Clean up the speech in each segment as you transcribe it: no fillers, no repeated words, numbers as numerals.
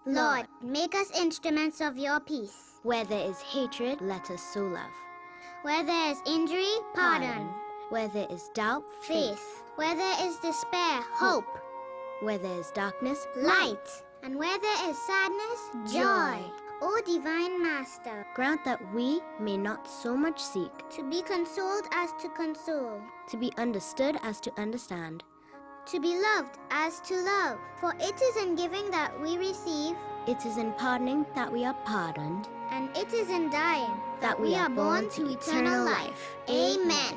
Lord, make us instruments of your peace. Where there is hatred, let us sow love. Where there is injury, pardon. Where there is doubt, Faith. Where there is despair, hope. Where there is darkness, light. And where there is sadness, joy. O Divine Master, grant that we may not so much seek to be consoled as to console, to be understood as to understand, to be loved as to love. For it is in giving that we receive, it is in pardoning that we are pardoned, and it is in dying that we are born to eternal life. Amen.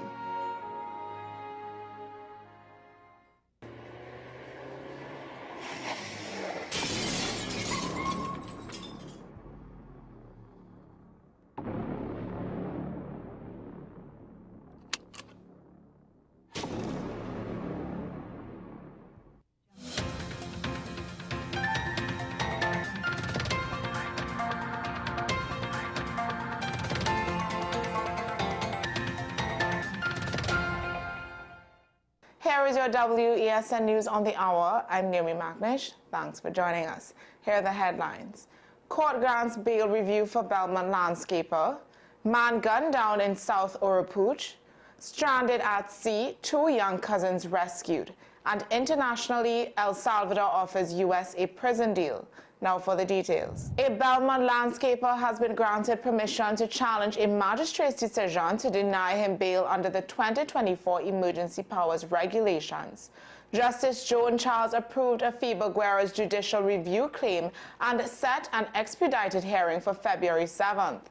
Here is your WESN News on the Hour. I'm Naomi McNish. Thanks for joining us. Here are the headlines. Court grants bail review for Belmont landscaper. Man gunned down in South Oropouche. Stranded at sea, 2 young cousins rescued. And internationally, El Salvador offers US a prison deal. Now for the details. A Belmont landscaper has been granted permission to challenge a magistrate's decision to deny him bail under the 2024 Emergency Powers Regulations. Justice Joan Charles approved Afiba Guerra's judicial review claim and set an expedited hearing for February 7th.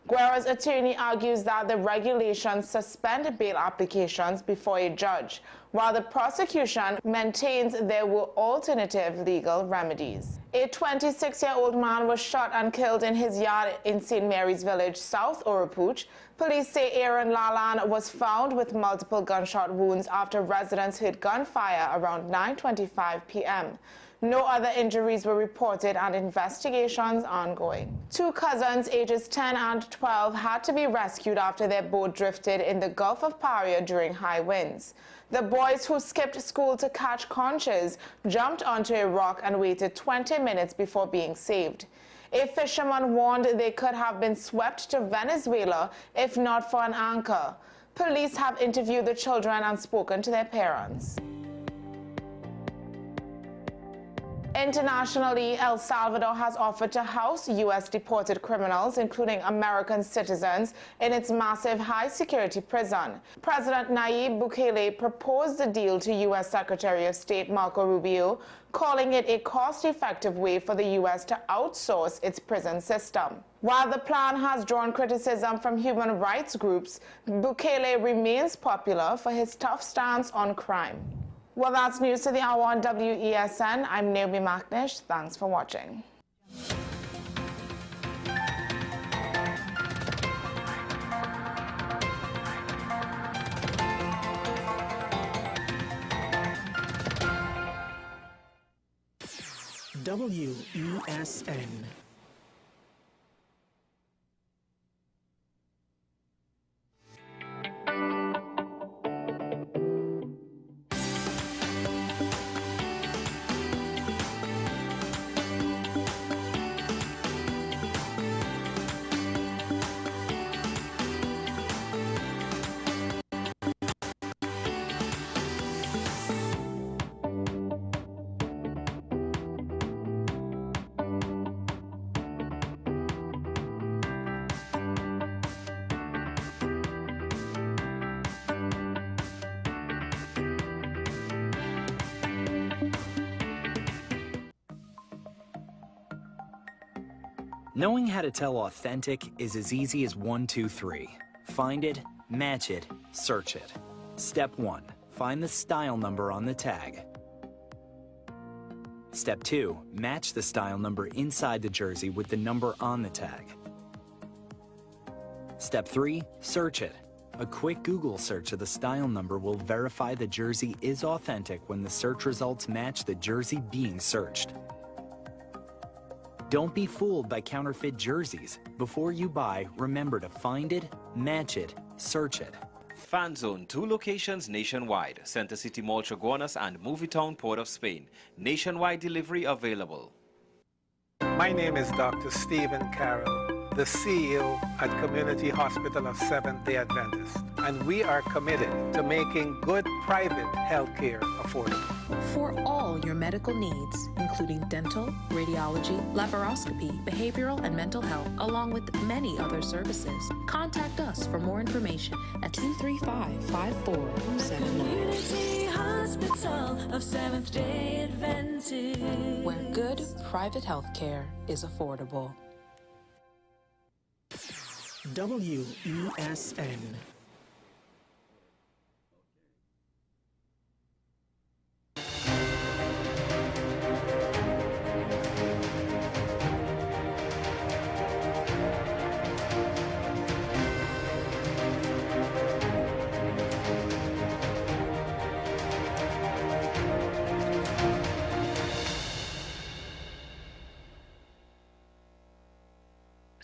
Guerra's attorney argues that the regulations suspend bail applications before a judge, while the prosecution maintains there were alternative legal remedies. A 26-year-old man was shot and killed in his yard in St. Mary's Village, South Oropouche. Police say Aaron Lalan was found with multiple gunshot wounds after residents heard gunfire around 9:25 p.m. No other injuries were reported and investigations ongoing. 2 cousins ages 10 and 12 had to be rescued after their boat drifted in the Gulf of Paria during high winds. The boys, who skipped school to catch conches, jumped onto a rock and waited 20 minutes before being saved. A fisherman warned they could have been swept to Venezuela if not for an anchor. Police have interviewed the children and spoken to their parents. Internationally, El Salvador has offered to house U.S. deported criminals, including American citizens, in its massive high-security prison. President Nayib Bukele proposed the deal to U.S. Secretary of State Marco Rubio, calling it a cost-effective way for the U.S. to outsource its prison system. While the plan has drawn criticism from human rights groups, Bukele remains popular for his tough stance on crime. Well, that's news to the hour on WESN. I'm Naomi McNish. Thanks for watching. WESN. Knowing how to tell authentic is as easy as 1, 2, 3. Find it, match it, search it. Step 1. Find the style number on the tag. Step 2. Match the style number inside the jersey with the number on the tag. Step 3. Search it. A quick Google search of the style number will verify the jersey is authentic when the search results match the jersey being searched. Don't be fooled by counterfeit jerseys. Before you buy, remember to find it, match it, search it. Fan Zone, 2 locations nationwide. Center City Mall, Chaguanas and Movie Town, Port of Spain. Nationwide delivery available. My name is Dr. Stephen Carroll, the CEO at Community Hospital of Seventh-day Adventist, and we are committed to making good private healthcare affordable. For all your medical needs, including dental, radiology, laparoscopy, behavioral and mental health, along with many other services, contact us for more information at 235-5479. Community Hospital of Seventh-day Adventist, where good private health care is affordable. WESN.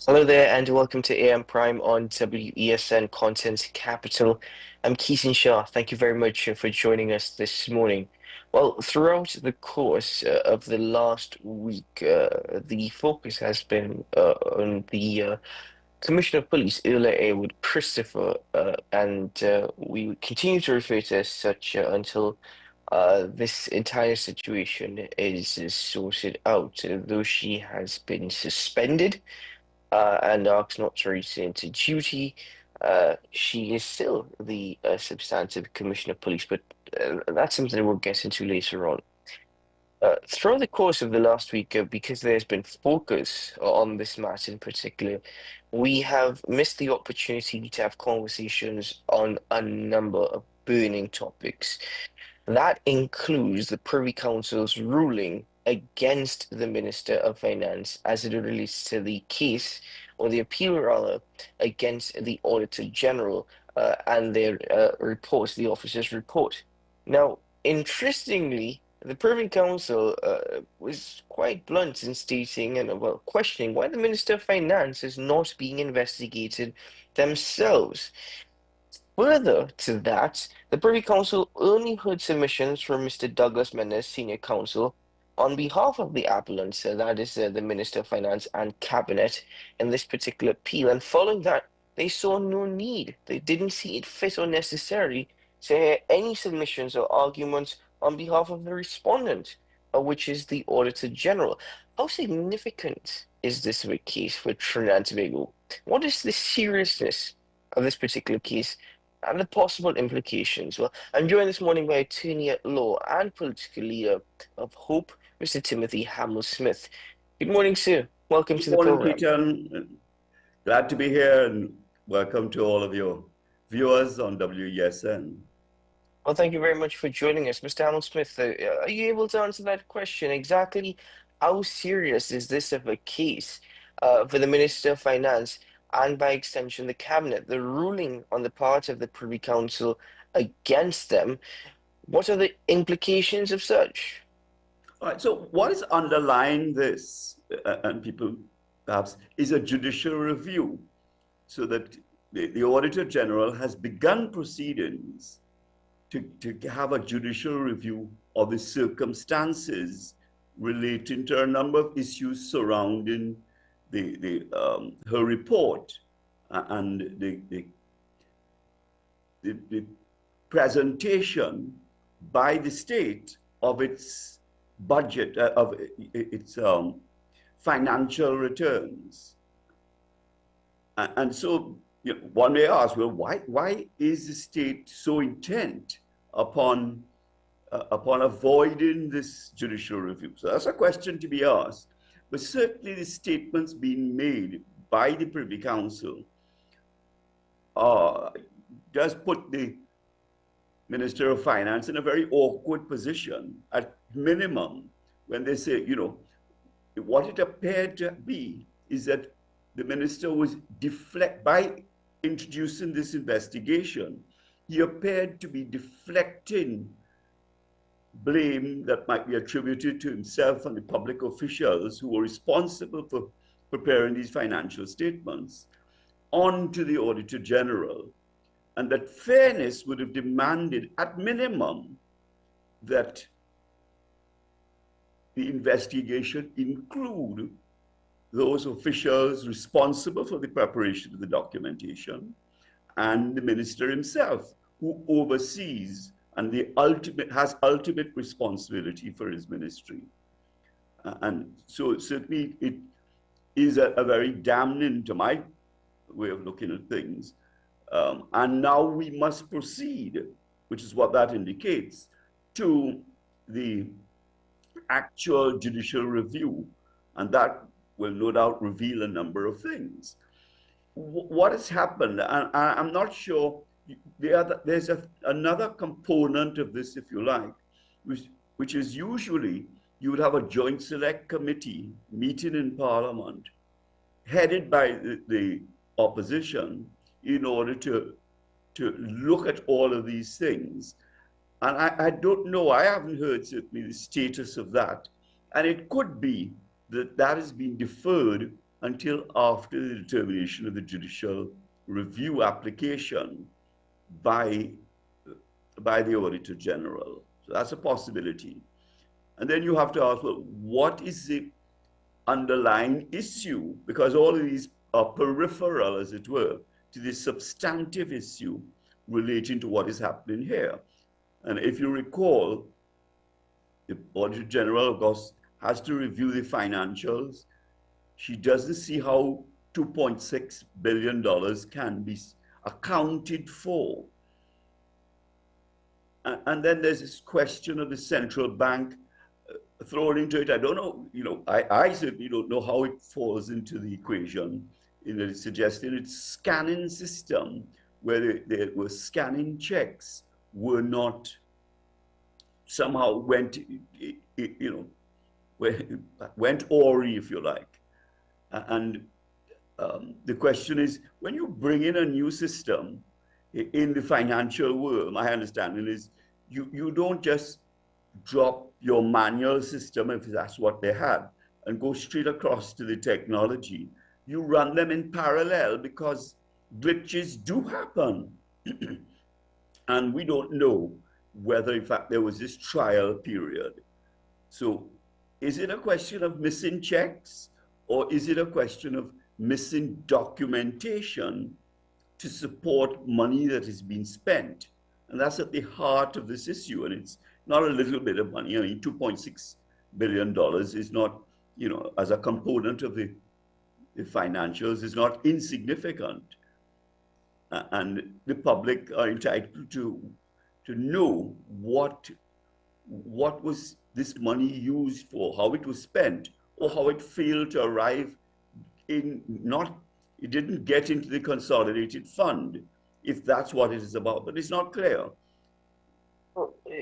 Hello there, and welcome to AM Prime on WESN Content Capital. I'm Keaton Shah. Thank you very much for joining us this morning. Well, throughout the course of the last week, the focus has been on the Commissioner of Police, Earl Airwood Christopher, and we continue to refer to as such until this entire situation is sorted out, though she has been suspended and asked not to return to duty. She is still the substantive Commissioner of Police, but that's something we'll get into later on. Throughout the course of the last week, because there's been focus on this matter in particular, we have missed the opportunity to have conversations on a number of burning topics. That includes the Privy Council's ruling against the Minister of Finance as it relates to the case, or the appeal rather, against the Auditor General and their report, the officer's report. Now, interestingly, the Privy Council was quite blunt in stating and, well, questioning why the Minister of Finance is not being investigated themselves. Further to that, the Privy Council only heard submissions from Mr. Douglas Mendes, Senior Counsel, on behalf of the appellants, that is the Minister of Finance and Cabinet, in this particular appeal. And following that, they saw no need. They didn't see it fit or necessary to hear any submissions or arguments on behalf of the respondent, which is the Auditor General. How significant is this of a case for Trinidad and Tobago? What is the seriousness of this particular case and the possible implications? Well, I'm joined this morning by attorney at law and political leader of Hope, Mr. Timothy Hamill-Smith. Good morning, sir. Welcome to the program. Good morning, Keaton. Glad to be here, and welcome to all of your viewers on WESN. Well, thank you very much for joining us. Mr. Hamill-Smith, are you able to answer that question? Exactly how serious is this of a case for the Minister of Finance and by extension the Cabinet, the ruling on the part of the Privy Council against them? What are the implications of such? All right, so what is underlying this, and people perhaps, is a judicial review, so that the Auditor General has begun proceedings to have a judicial review of the circumstances relating to a number of issues surrounding her report and the presentation by the state of its budget, of its financial returns. And so one may ask, well, why is the state so intent upon avoiding this judicial review? So that's a question to be asked. But certainly the statements being made by the Privy Council does put the Minister of Finance in a very awkward position, at minimum, when they say, what it appeared to be is that the minister was by introducing this investigation, he appeared to be deflecting blame that might be attributed to himself and the public officials who were responsible for preparing these financial statements onto the Auditor General, and that fairness would have demanded, at minimum, that the investigation include those officials responsible for the preparation of the documentation and the minister himself, who oversees and has ultimate responsibility for his ministry. And so certainly it is a very damning, to my way of looking at things. And now we must proceed, which is what that indicates, to the actual judicial review. And that will no doubt reveal a number of things. What has happened, and I'm not sure, there's another component of this, if you like, which is usually you would have a joint select committee meeting in Parliament, headed by the opposition, in order to look at all of these things. And I don't know, I haven't heard certainly the status of that. And it could be that that has been deferred until after the determination of the judicial review application by the Auditor General. So that's a possibility. And then you have to ask, well, what is the underlying issue? Because all of these are peripheral, as it were, to the substantive issue relating to what is happening here. And if you recall, the Auditor General, of course, has to review the financials. She doesn't see how $2.6 billion can be accounted for. And then there's this question of the central bank thrown into it. I don't know, I certainly don't know how it falls into the equation. It's suggesting its scanning system, where they were scanning checks, were not somehow went awry, if you like. And the question is, when you bring in a new system in the financial world, my understanding is you don't just drop your manual system, if that's what they had, and go straight across to the technology. You run them in parallel because glitches do happen. And we don't know whether, in fact, there was this trial period. So is it a question of missing checks, or is it a question of missing documentation to support money that has been spent? And that's at the heart of this issue. And it's not a little bit of money. I mean, $2.6 billion is not, as a component of the financials, is not insignificant. And the public are entitled to know what was this money used for, how it was spent, or how it failed to arrive it didn't get into the consolidated fund, if that's what it is about, but it's not clear.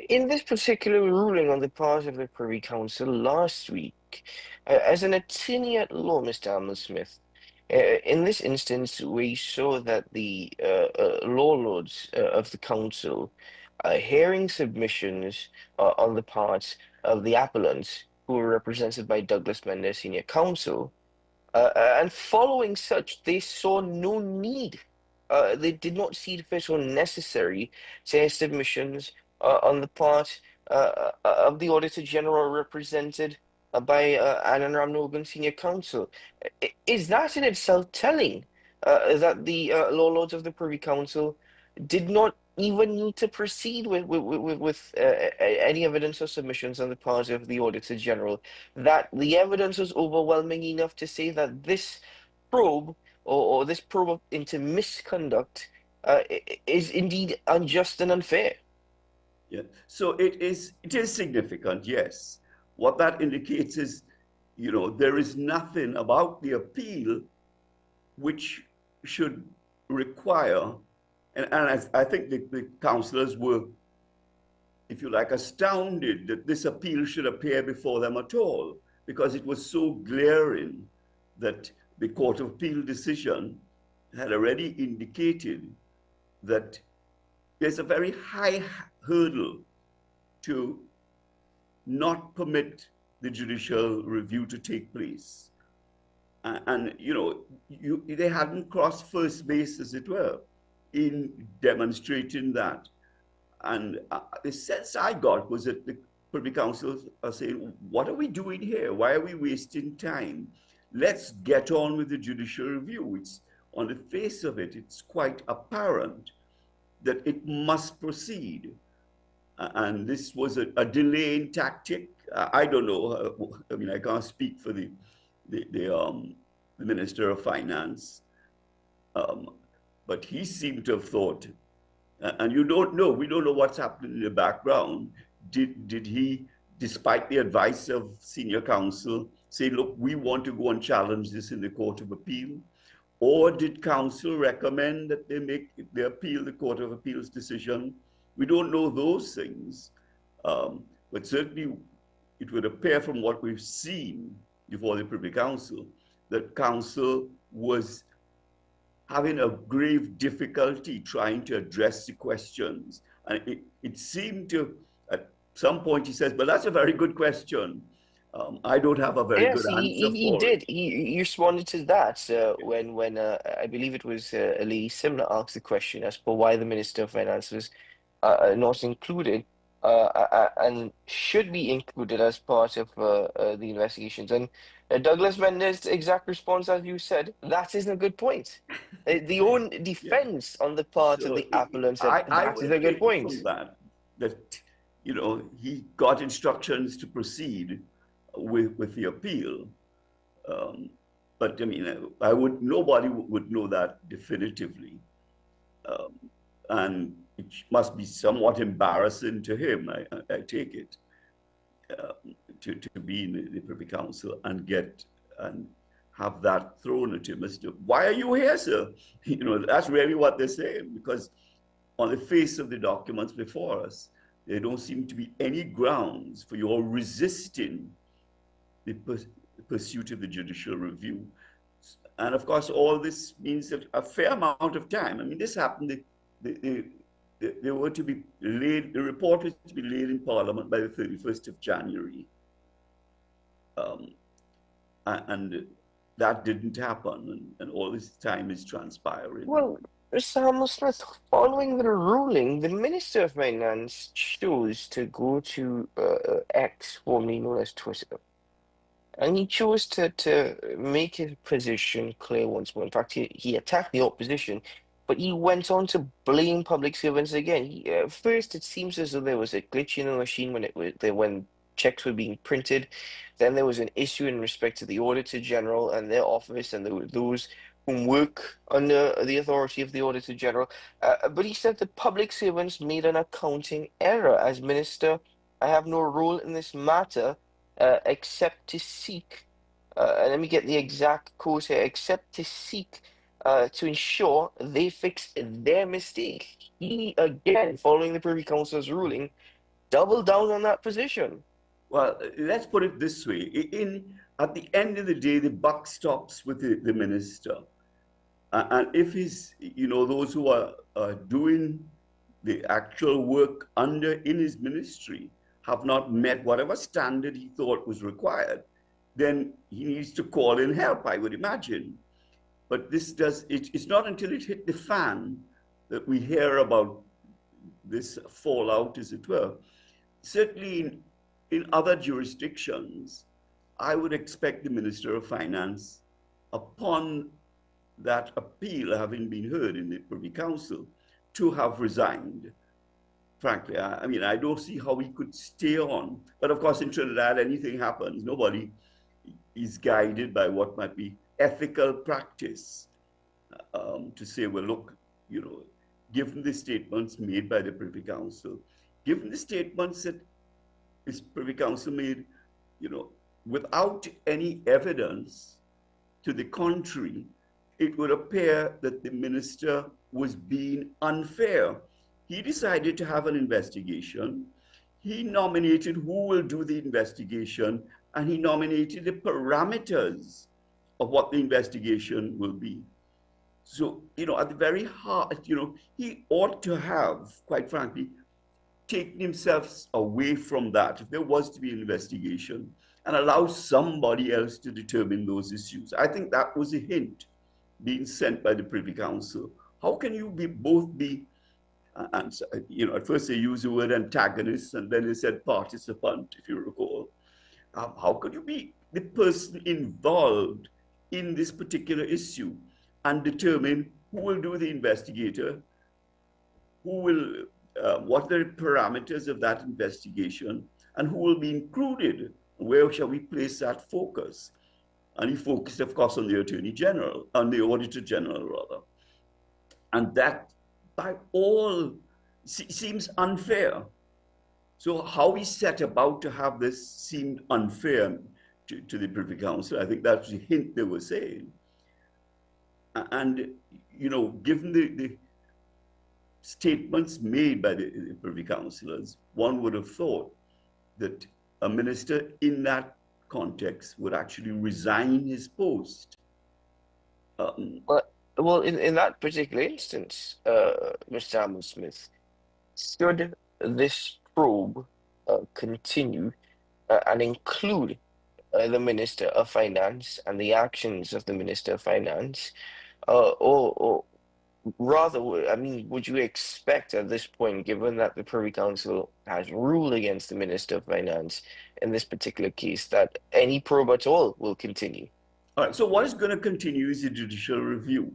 In this particular ruling on the part of the Privy Council last week, as an attenuate law, Mr. Amel-Smith, in this instance, we saw that the law lords of the council hearing submissions on the part of the appellants, who were represented by Douglas Mendes, senior counsel, and following such, they saw no need. They did not see it fit or necessary to hear submissions on the part of the Auditor General represented by Anand Ramnogan, senior counsel. Is that in itself telling that the law lords of the Privy Council did not even need to proceed with any evidence or submissions on the part of the Auditor General, that the evidence was overwhelming enough to say that this probe or this probe into misconduct is indeed unjust and unfair? Yeah. So it is significant, yes. What that indicates is, there is nothing about the appeal which should require, and I think the councillors were, if you like, astounded that this appeal should appear before them at all, because it was so glaring that the Court of Appeal decision had already indicated that there's a very high hurdle to not permit the judicial review to take place. And they hadn't crossed first base, as it were, in demonstrating that. And the sense I got was that the Privy Council are saying, what are we doing here? Why are we wasting time? let's get on with the judicial review. It's on the face of it, it's quite apparent that it must proceed. And this was a delaying tactic. I don't know. I mean, I can't speak for the Minister of Finance, but he seemed to have thought, and you don't know, we don't know what's happening in the background. Did he, despite the advice of senior counsel, say, look, we want to go and challenge this in the Court of Appeal? Or did counsel recommend that they appeal the Court of Appeal's decision? We don't know those things, but certainly it would appear from what we've seen before the Privy Council that counsel was having a grave difficulty trying to address the questions. And it seemed to, at some point he says, but that's a very good question. I don't have a very good answer he for did. it. He responded to that when I believe it was Lady Simner asked the question as per why the Minister of Finance was not included and should be included as part of the investigations. And Douglas Mendes' exact response, as you said, that isn't a good point. The own defense on the part of the appellant said that is a good point. From that, you know, he got instructions to proceed with the appeal. But I mean, nobody would know that definitively. And it must be somewhat embarrassing to him, I take it, to be in the Privy Council and have that thrown at him as to, why are you here, sir? You know, that's really what they're saying, because on the face of the documents before us, there don't seem to be any grounds for your resisting the pursuit of the judicial review. And of course, all this means that a fair amount of time. I mean, this happened, they were to be laid, the report was to be laid in Parliament by the 31st of January. And that didn't happen, and all this time is transpiring. Well, Mr. Hammersmith, following the ruling, the Minister of Finance chose to go to X, formerly known as Twitter. And he chose to make his position clear once more. In fact, he attacked the opposition, but he went on to blame public servants again. First, it seems as though there was a glitch in the machine when checks were being printed. Then there was an issue in respect to the Auditor General and their office, and there were those who work under the authority of the Auditor General. But he said the public servants made an accounting error. As Minister, I have no role in this matter except to seek, and let me get the exact quote here, except to seek to ensure they fix their mistake. He, again, following the Privy Council's ruling, doubled down on that position. Well, let's put it this way. At the end of the day, the buck stops with the minister. And if those who are doing the actual work in his ministry have not met whatever standard he thought was required, then he needs to call in help, I would imagine. But it's not until it hit the fan that we hear about this fallout, as it were. Certainly in other jurisdictions, I would expect the Minister of Finance, upon that appeal having been heard in the Privy Council, to have resigned. Frankly, I mean, I don't see how he could stay on. But of course, in Trinidad, anything happens. Nobody is guided by what might be ethical practice to say, well, look, given the statements made by the Privy Council, given the statements that this Privy Council made, without any evidence to the contrary, it would appear that the minister was being unfair. He decided to have an investigation. He nominated who will do the investigation, and he nominated the parameters of what the investigation will be. So, at the very heart, he ought to have, quite frankly, taken himself away from that, if there was to be an investigation, and allow somebody else to determine those issues. I think that was a hint being sent by the Privy Council. How can you both be, at first they used the word antagonist, and then they said participant, if you recall. How could you be the person involved in this particular issue and determine who will do the investigator, what are the parameters of that investigation, and who will be included. Where shall we place that focus? And he focused, of course, on the Attorney General, on the Auditor General, rather. And that, by all, seems unfair. So how we set about to have this seemed unfair to the Privy Council. I think that's the hint they were saying. And, you know, given the statements made by the Privy Councillors, one would have thought that a minister in that context would actually resign his post. Well, in that particular instance, Mr. Hammersmith, should this probe continue and include the Minister of Finance and the actions of the Minister of Finance, or rather, I mean, would you expect at this point, given that the Privy Council has ruled against the Minister of Finance in this particular case, that any probe at all will continue? All right, so what is going to continue is the judicial review.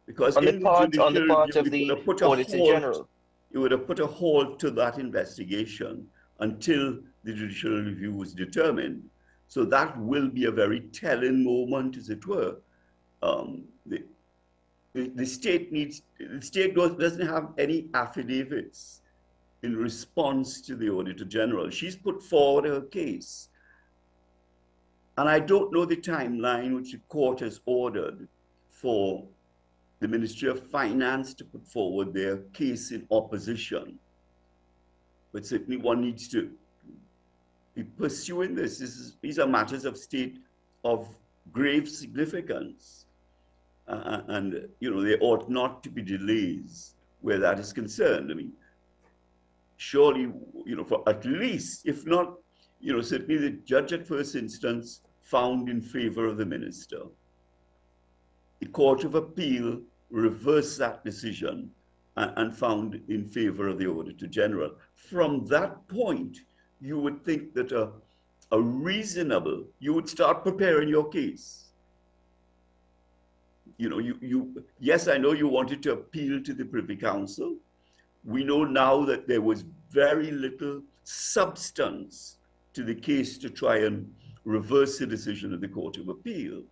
Because on the in part, the judicial on the part review, of the Auditor General. It would have put a halt to that investigation until the judicial review was determined. So that will be a very telling moment, as it were. The state doesn't have any affidavits in response to the Auditor General. She's put forward her case. And I don't know the timeline which the court has ordered for the Ministry of Finance to put forward their case in opposition. But certainly one needs to be pursuing this. These are matters of state of grave significance. And, you know, there ought not to be delays where that is concerned. I mean, surely, you know, for at least, if not, you know, certainly the judge at first instance found in favor of the minister. The Court of Appeal reversed that decision and found in favor of the Auditor General. From that point, you would think that you would start preparing your case. You know, yes, I know you wanted to appeal to the Privy Council. We know now that there was very little substance to the case to try and reverse the decision of the Court of Appeal.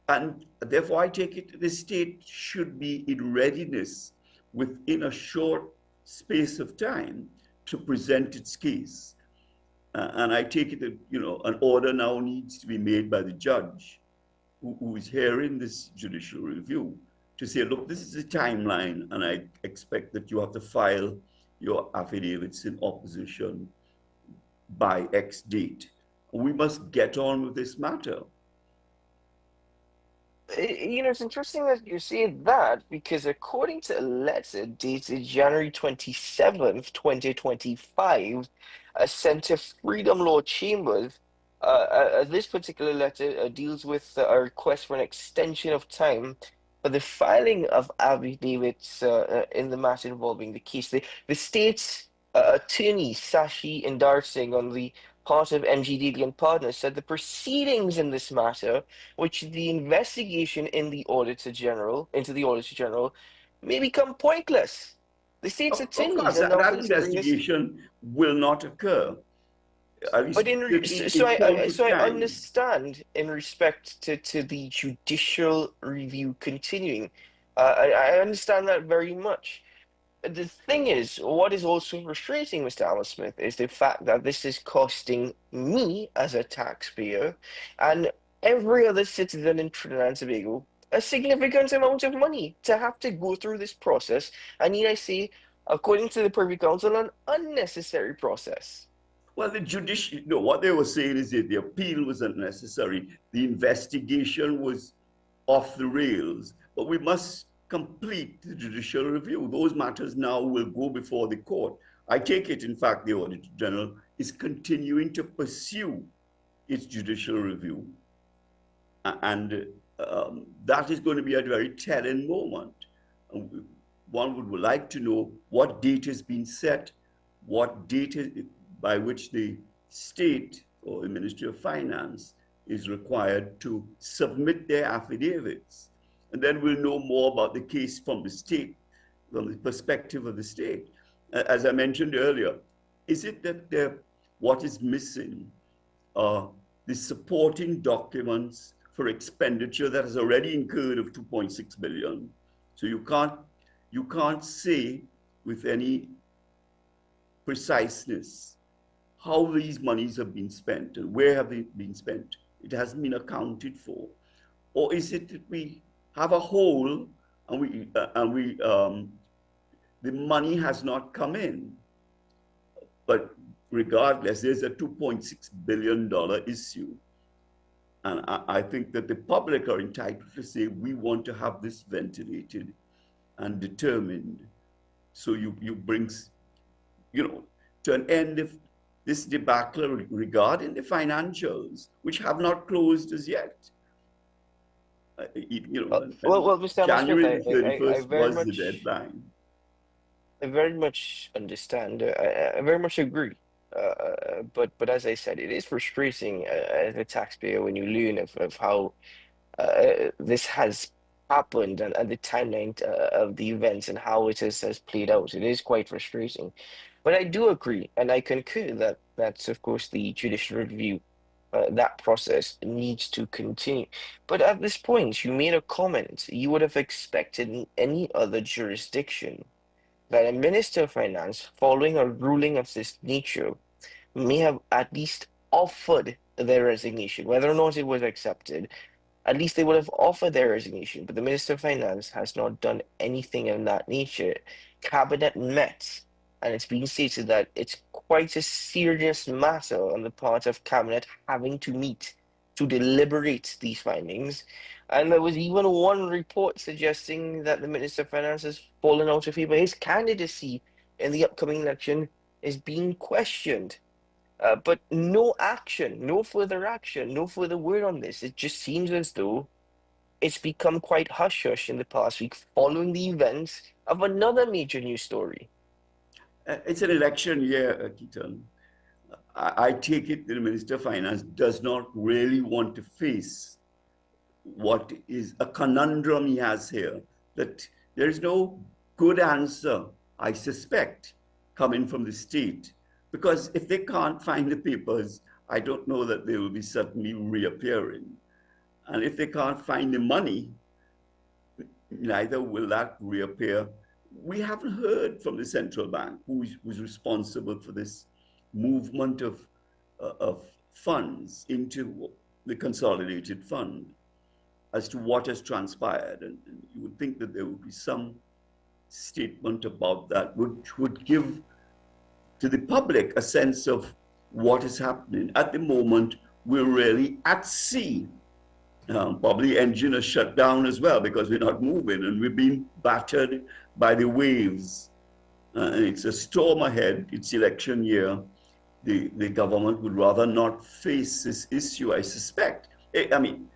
And therefore, I take it the state should be in readiness within a short space of time to present its case. And I take it that, you know, an order now needs to be made by the judge who is hearing this judicial review to say, look, this is the timeline, and I expect that you have to file your affidavits in opposition by X date. We must get on with this matter. You know, it's interesting that you say that, because according to a letter dated January 27th, 2025, sent to Freedom Law Chambers, this particular letter deals with a request for an extension of time for the filing of affidavits in the matter involving the case. The state's attorney, Sashi Indar Singh, on the part of MGDD and partners, said the proceedings in this matter, which the investigation into the Auditor General may become pointless. The state's attorneys of course, are now that considering investigation will not occur. But I understand in respect to the judicial review continuing. I understand that very much. The thing is, what is also frustrating, Mr. Hammersmith, is the fact that this is costing me as a taxpayer and every other citizen in Trinidad and Tobago a significant amount of money to have to go through this process. And need I say, according to the Privy Council, an unnecessary process. Well, what they were saying is that the appeal was unnecessary. The investigation was off the rails, but we must complete the judicial review. Those matters now will go before the court. I take it, in fact, the Auditor General is continuing to pursue its judicial review. And that is going to be a very telling moment. One would like to know what date has been set, what date by which the state or the Ministry of Finance is required to submit their affidavits. And then we'll know more about the case from the state, from the perspective of the state. As I mentioned earlier, is it that what is missing are the supporting documents for expenditure that has already incurred of 2.6 billion? So you can't say with any preciseness how these monies have been spent and where have they been spent. It hasn't been accounted for. Or is it that we have a hole and the money has not come in? But regardless, there's a $2.6 billion issue. And I think that the public are entitled to say, we want to have this ventilated and determined. So you bring, to an end if this debacle regarding the financials, which have not closed as yet. Mr. January Smith, 31st was the deadline. I very much understand. I very much agree. But as I said, it is frustrating as a taxpayer when you learn of how this has happened and the timeline of the events and how it has played out. It is quite frustrating. But I do agree, and I concur that that's, of course, the judicial review, that process needs to continue. But at this point, you made a comment. You would have expected in any other jurisdiction that a Minister of Finance, following a ruling of this nature, may have at least offered their resignation. Whether or not it was accepted, at least they would have offered their resignation. But the Minister of Finance has not done anything of that nature. Cabinet met, and it's been stated that it's quite a serious matter on the part of Cabinet having to meet to deliberate these findings. And there was even one report suggesting that the Minister of Finance has fallen out of favor. His candidacy in the upcoming election is being questioned. But no action, no further action, no further word on this. It just seems as though it's become quite hush-hush in the past week following the events of another major news story. It's an election year, Keaton. I take it that the Minister of Finance does not really want to face what is a conundrum he has here, that there is no good answer, I suspect, coming from the state. Because if they can't find the papers, I don't know that they will be suddenly reappearing. And if they can't find the money, neither will that reappear. We haven't heard from the central bank, who's responsible for this movement of funds into the consolidated fund, as to what has transpired. And you would think that there would be some statement about that, which would give to the public a sense of what is happening. At the moment, we're really at sea. Probably engine is shut down as well because we're not moving and we're being battered by the waves. And it's a storm ahead. It's election year. The government would rather not face this issue, I suspect. I mean,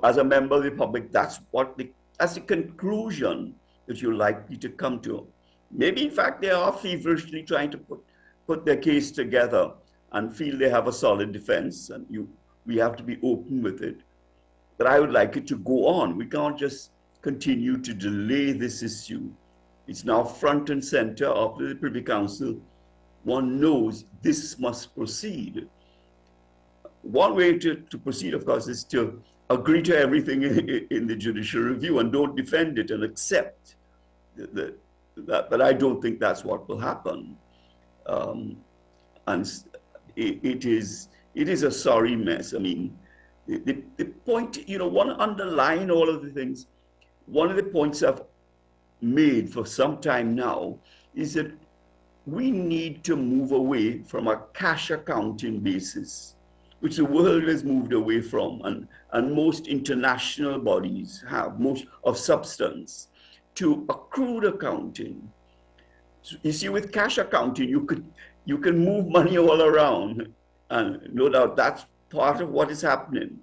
as a member of the public, that's the conclusion that you're likely to come to. Maybe, in fact, they are feverishly trying to put their case together and feel they have a solid defense, and we have to be open with it. But I would like it to go on. We can't just continue to delay this issue. It's now front and center after the Privy Council. One knows this must proceed. One way to proceed, of course, is to agree to everything in the judicial review and don't defend it and accept that. But I don't think that's what will happen. And it is a sorry mess. I mean, the point, one underlying all of the things, one of the points I've made for some time now is that we need to move away from a cash accounting basis, which the world has moved away from, and most international bodies have, most of substance, to accrued accounting. So you see, with cash accounting, you can move money all around, and no doubt that's part of what is happening.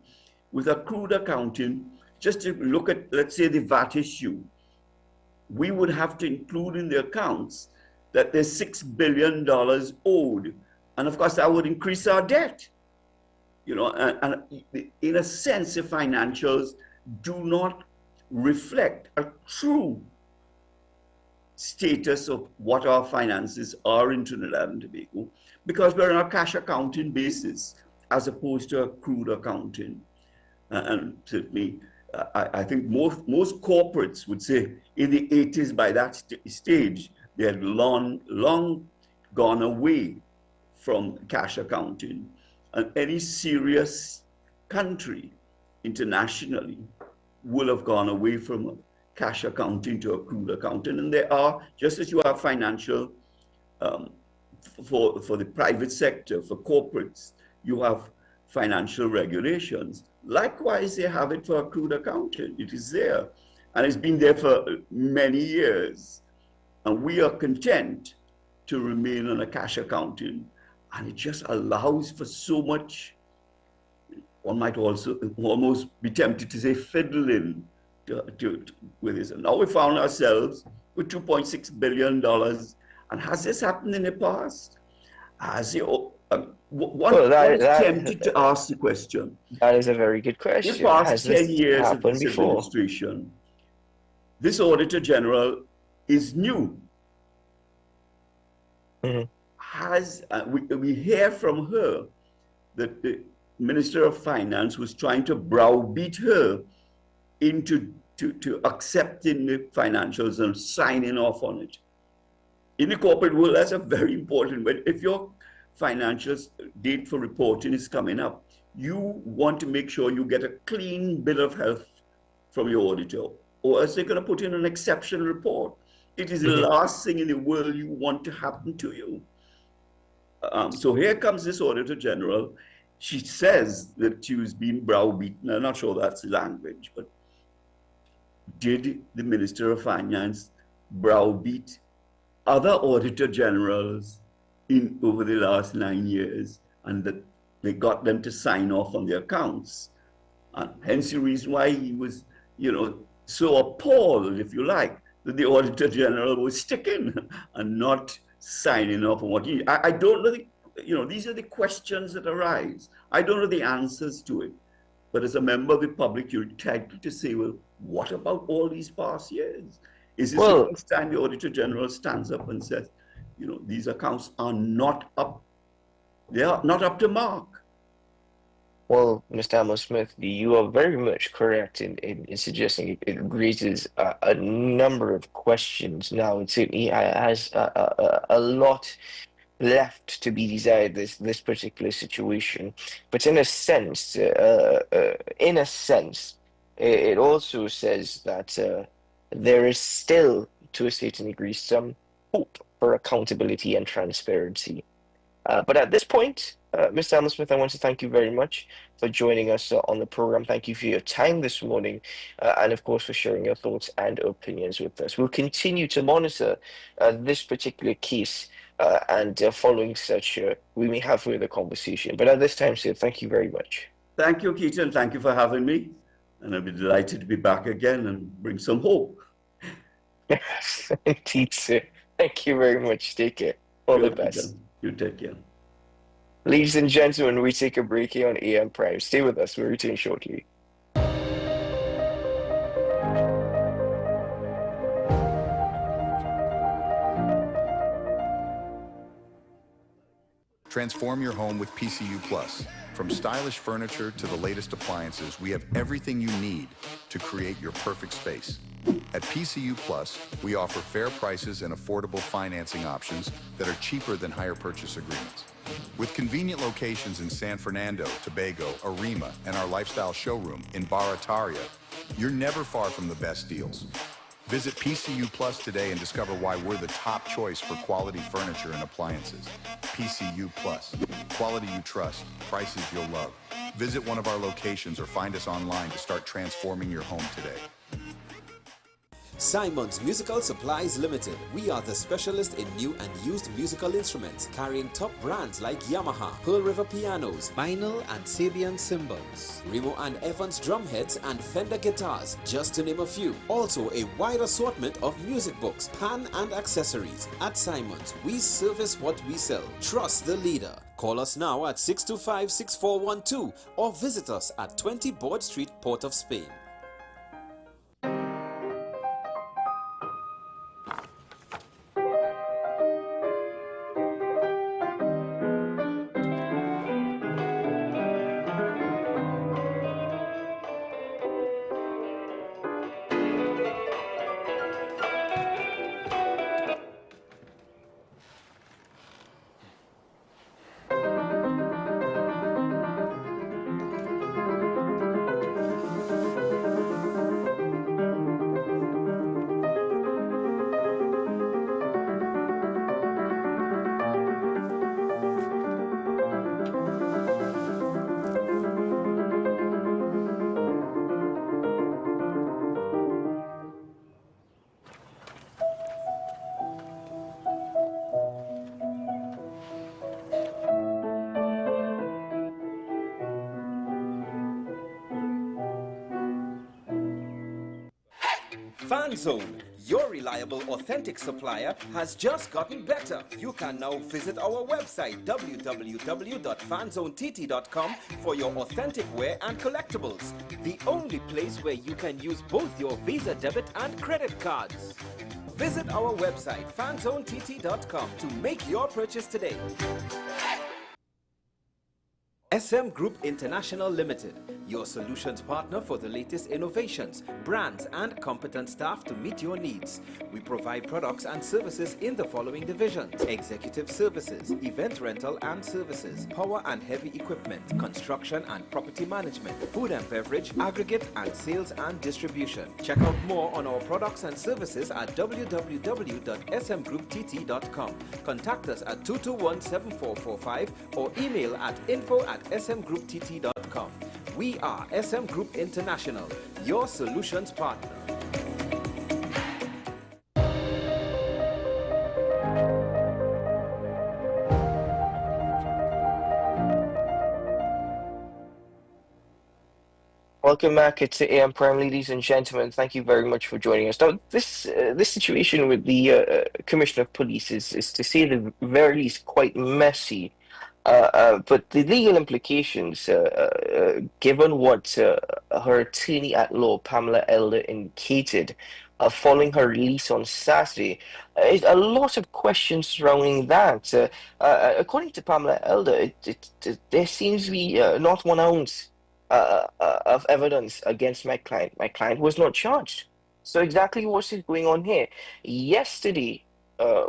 With accrued accounting, just to look at, let's say, the VAT issue, we would have to include in the accounts that there's $6 billion owed. And of course, that would increase our debt. you know, and in a sense, the financials do not reflect a true status of what our finances are in Trinidad and Tobago, because we're on a cash accounting basis as opposed to accrued accounting. And certainly, I think most corporates would say in the 80s, by that stage, they had long gone away from cash accounting. And any serious country internationally will have gone away from cash accounting to accrued accounting. And there are, just as you have financial, for the private sector, for corporates, you have financial regulations. Likewise, they have it for accrued accounting. It is there, and it's been there for many years. And we are content to remain on a cash accounting, and it just allows for so much, one might also almost be tempted to say fiddling with this. And now we found ourselves with $2.6 billion. And has this happened in the past? Has it? One tempted to ask the question. That is a very good question. In the past has 10 years of this before? administration, this Auditor General is new. We hear from her that the Minister of Finance was trying to browbeat her into accepting the financials and signing off on it. In the corporate world, that's a very important way. If your financial date for reporting is coming up, you want to make sure you get a clean bill of health from your auditor, or else they're going to put in an exception report. It is the last thing in the world you want to happen to you. So here comes this Auditor General. She says that she was being browbeaten. I'm not sure that's the language, but did the Minister of Finance browbeat other Auditor Generals over the last 9 years, and that they got them to sign off on their accounts? And hence the reason why he was, so appalled, if you like, that the Auditor General was sticking and not signing off on what he. I don't know. These are the questions that arise. I don't know the answers to it. But as a member of the public, you're entitled to say, well, what about all these past years? Is this the first time the Auditor General stands up and says, these accounts are not up, they are not up to mark? Well, Mr. Amos-Smith, you are very much correct in suggesting it raises a number of questions now. It certainly has a lot left to be desired, this particular situation. But in a sense, it also says that there is still, to a certain degree, some hope for accountability and transparency. But at this point, Mr. Amos-Smith, I want to thank you very much for joining us on the program. Thank you for your time this morning, and of course for sharing your thoughts and opinions with us. We'll continue to monitor this particular case, and following such, we may have further conversation. But at this time, sir, thank you very much. Thank you, Keaton. Thank you for having me. And I'll be delighted to be back again and bring some hope. Yes, indeed, sir. Thank you very much. Take care. All the best. You take care. Ladies and gentlemen, we take a break here on AM Prime. Stay with us. We'll return shortly. Transform your home with PCU Plus. From stylish furniture to the latest appliances, we have everything you need to create your perfect space. At PCU Plus, we offer fair prices and affordable financing options that are cheaper than hire purchase agreements. With convenient locations in San Fernando, Tobago, Arima, and our lifestyle showroom in Barataria, you're never far from the best deals. Visit PCU Plus today and discover why we're the top choice for quality furniture and appliances. PCU Plus, quality you trust, prices you'll love. Visit one of our locations or find us online to start transforming your home today. Simon's Musical Supplies Limited. We are the specialist in new and used musical instruments, carrying top brands like Yamaha, Pearl River pianos, vinyl and Sabian cymbals, Remo and Evans drumheads and Fender guitars, just to name a few. Also a wide assortment of music books, pan and accessories. At Simon's, we service what we sell. Trust the leader. Call us now at 625-6412 or visit us at 20 Board Street, Port of Spain. FanZone, your reliable, authentic supplier, has just gotten better. You can now visit our website www.fanzonett.com for your authentic wear and collectibles. The only place where you can use both your Visa debit and credit cards. Visit our website fanzonett.com to make your purchase today. SM Group International Limited, your solutions partner for the latest innovations, brands, and competent staff to meet your needs. We provide products and services in the following divisions: executive services, event rental and services, power and heavy equipment, construction and property management, food and beverage, aggregate and sales and distribution. Check out more on our products and services at www.smgrouptt.com. Contact us at 221-7445 or email at info@smgrouptt.com. We are SM Group International, your solutions partner. Welcome back to AM Prime, ladies and gentlemen. Thank you very much for joining us. Now, this situation with the Commissioner of Police is to say the very least quite messy. But the legal implications, given what her attorney at law, Pamela Elder, indicated following her release on Saturday, is a lot of questions surrounding that. According to Pamela Elder, there seems to be not 1 ounce of evidence against my client. My client was not charged. So exactly what is going on here? Yesterday,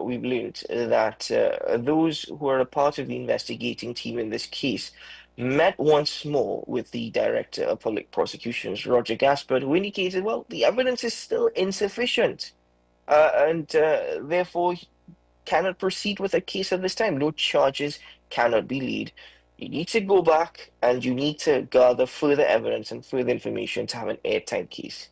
we've learned that those who are a part of the investigating team in this case met once more with the Director of Public Prosecutions, Roger Gaspard, who indicated, well, the evidence is still insufficient and therefore cannot proceed with a case at this time. No charges cannot be laid. You need to go back and you need to gather further evidence and further information to have an airtight case.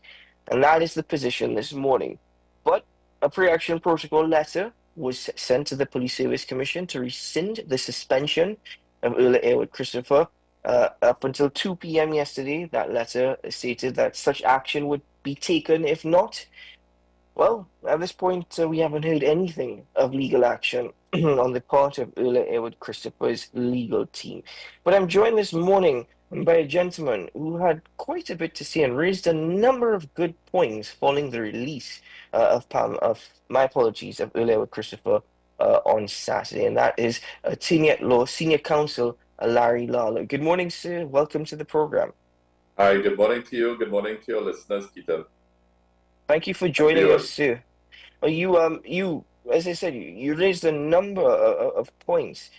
And that is the position this morning. But a pre-action protocol letter was sent to the Police Service Commission to rescind the suspension of Earl Airwood Christopher. Up until 2 p.m. yesterday, that letter stated that such action would be taken. If not, well, at this point, we haven't heard anything of legal action on the part of Earl Airwood Christopher's legal team. But I'm joined this morning by a gentleman who had quite a bit to say and raised a number of good points following the release of Earl Airwood Christopher on Saturday, and that is attorney at law, senior counsel Larry Lawler. Good morning, sir. Welcome to the program. Hi, good morning to you. Good morning to your listeners, Keaton. Thank you for joining us, sir. You, as I said, you raised a number of points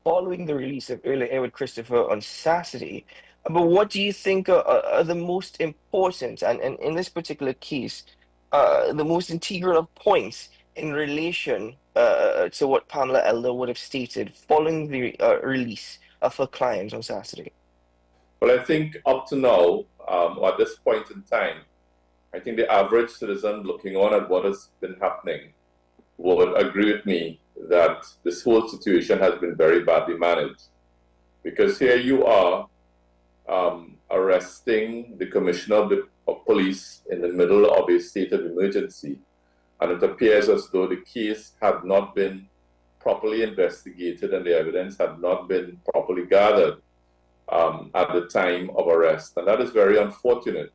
following the release of Earl Airwood Christopher on Saturday. But what do you think are the most important, and in this particular case, the most integral of points in relation to what Pamela Elder would have stated following the release of her client on Saturday? Well, I think up to now, at this point in time, I think the average citizen looking on at what has been happening would agree with me that this whole situation has been very badly managed. Because here you are arresting the Commissioner of Police in the middle of a state of emergency, and it appears as though the case had not been properly investigated and the evidence had not been properly gathered at the time of arrest. And that is very unfortunate.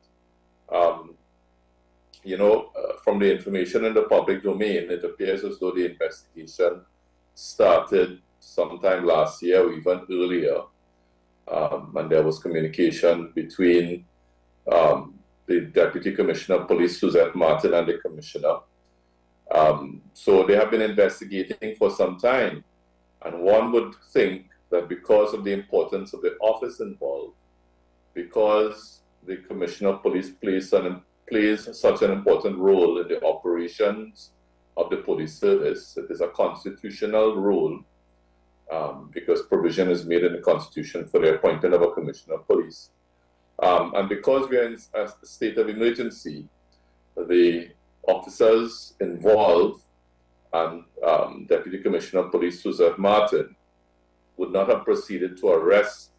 From the information in the public domain, it appears as though the investigation started sometime last year or even earlier. And there was communication between the Deputy Commissioner of Police, Suzette Martin, and the Commissioner. So they have been investigating for some time. And one would think that because of the importance of the office involved, because the Commissioner of Police plays such an important role in the operations of the police service, it is a constitutional role because provision is made in the Constitution for the appointment of a Commissioner of Police. And because we are in a state of emergency, the officers involved and Deputy Commissioner of Police Suzette Martin would not have proceeded to arrest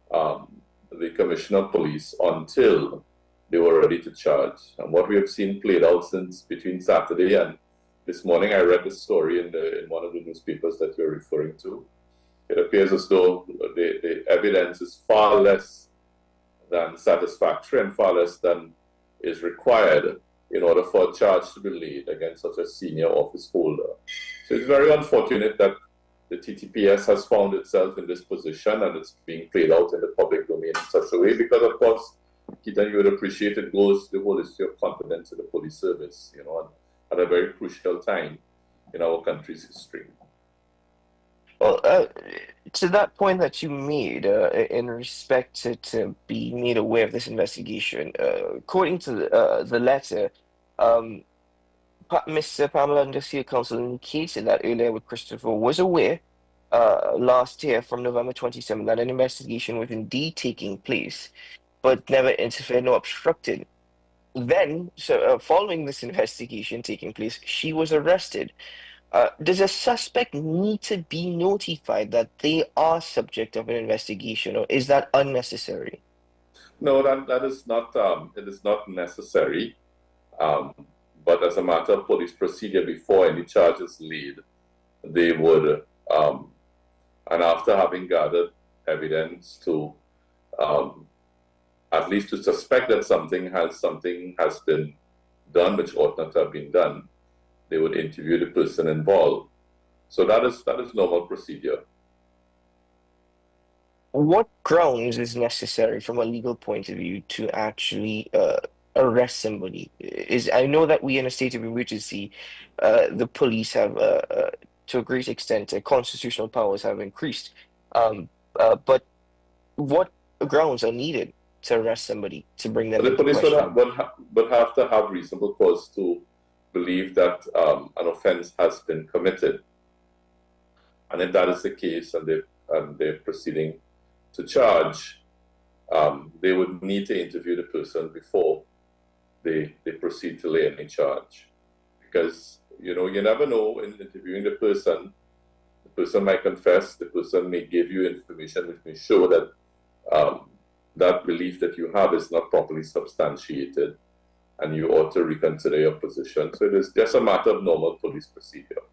the Commissioner of Police until they were ready to charge. And what we have seen played out since between Saturday and this morning, I read the story in one of the newspapers that you're referring to. It appears as though the evidence is far less than satisfactory and far less than is required in order for a charge to be laid against such a senior office holder. So it's very unfortunate that the TTPS has found itself in this position and it's being played out in the public domain in such a way because, of course, Keaton, you would appreciate it goes the whole issue of confidence in the police service, at a very crucial time in our country's history. Well, to that point that you made in respect to be made aware of this investigation, according to the letter, Mr. Pamela Undersea Council indicated that earlier with Christopher was aware last year from November 27 that an investigation was indeed taking place, but never interfered nor obstructed. Then, following this investigation taking place, she was arrested. Does a suspect need to be notified that they are subject of an investigation, or is that unnecessary? No, that is not. It is not necessary. But as a matter of police procedure, before any charge is laid, they would, and after having gathered evidence to, at least to suspect that something has been done which ought not to have been done, they would interview the person involved. So that is normal procedure. What grounds is necessary from a legal point of view to actually arrest somebody? I know that we in a state of emergency, the police have, to a great extent, constitutional powers have increased. But what grounds are needed to arrest somebody, to bring them into question? The police would have to have reasonable cause to believe that an offense has been committed. And if that is the case and they're proceeding to charge, they would need to interview the person before they proceed to lay any charge. Because, you never know in interviewing the person might confess, the person may give you information which may show that that belief that you have is not properly substantiated and you ought to reconsider your position. So it is just a matter of normal police procedure.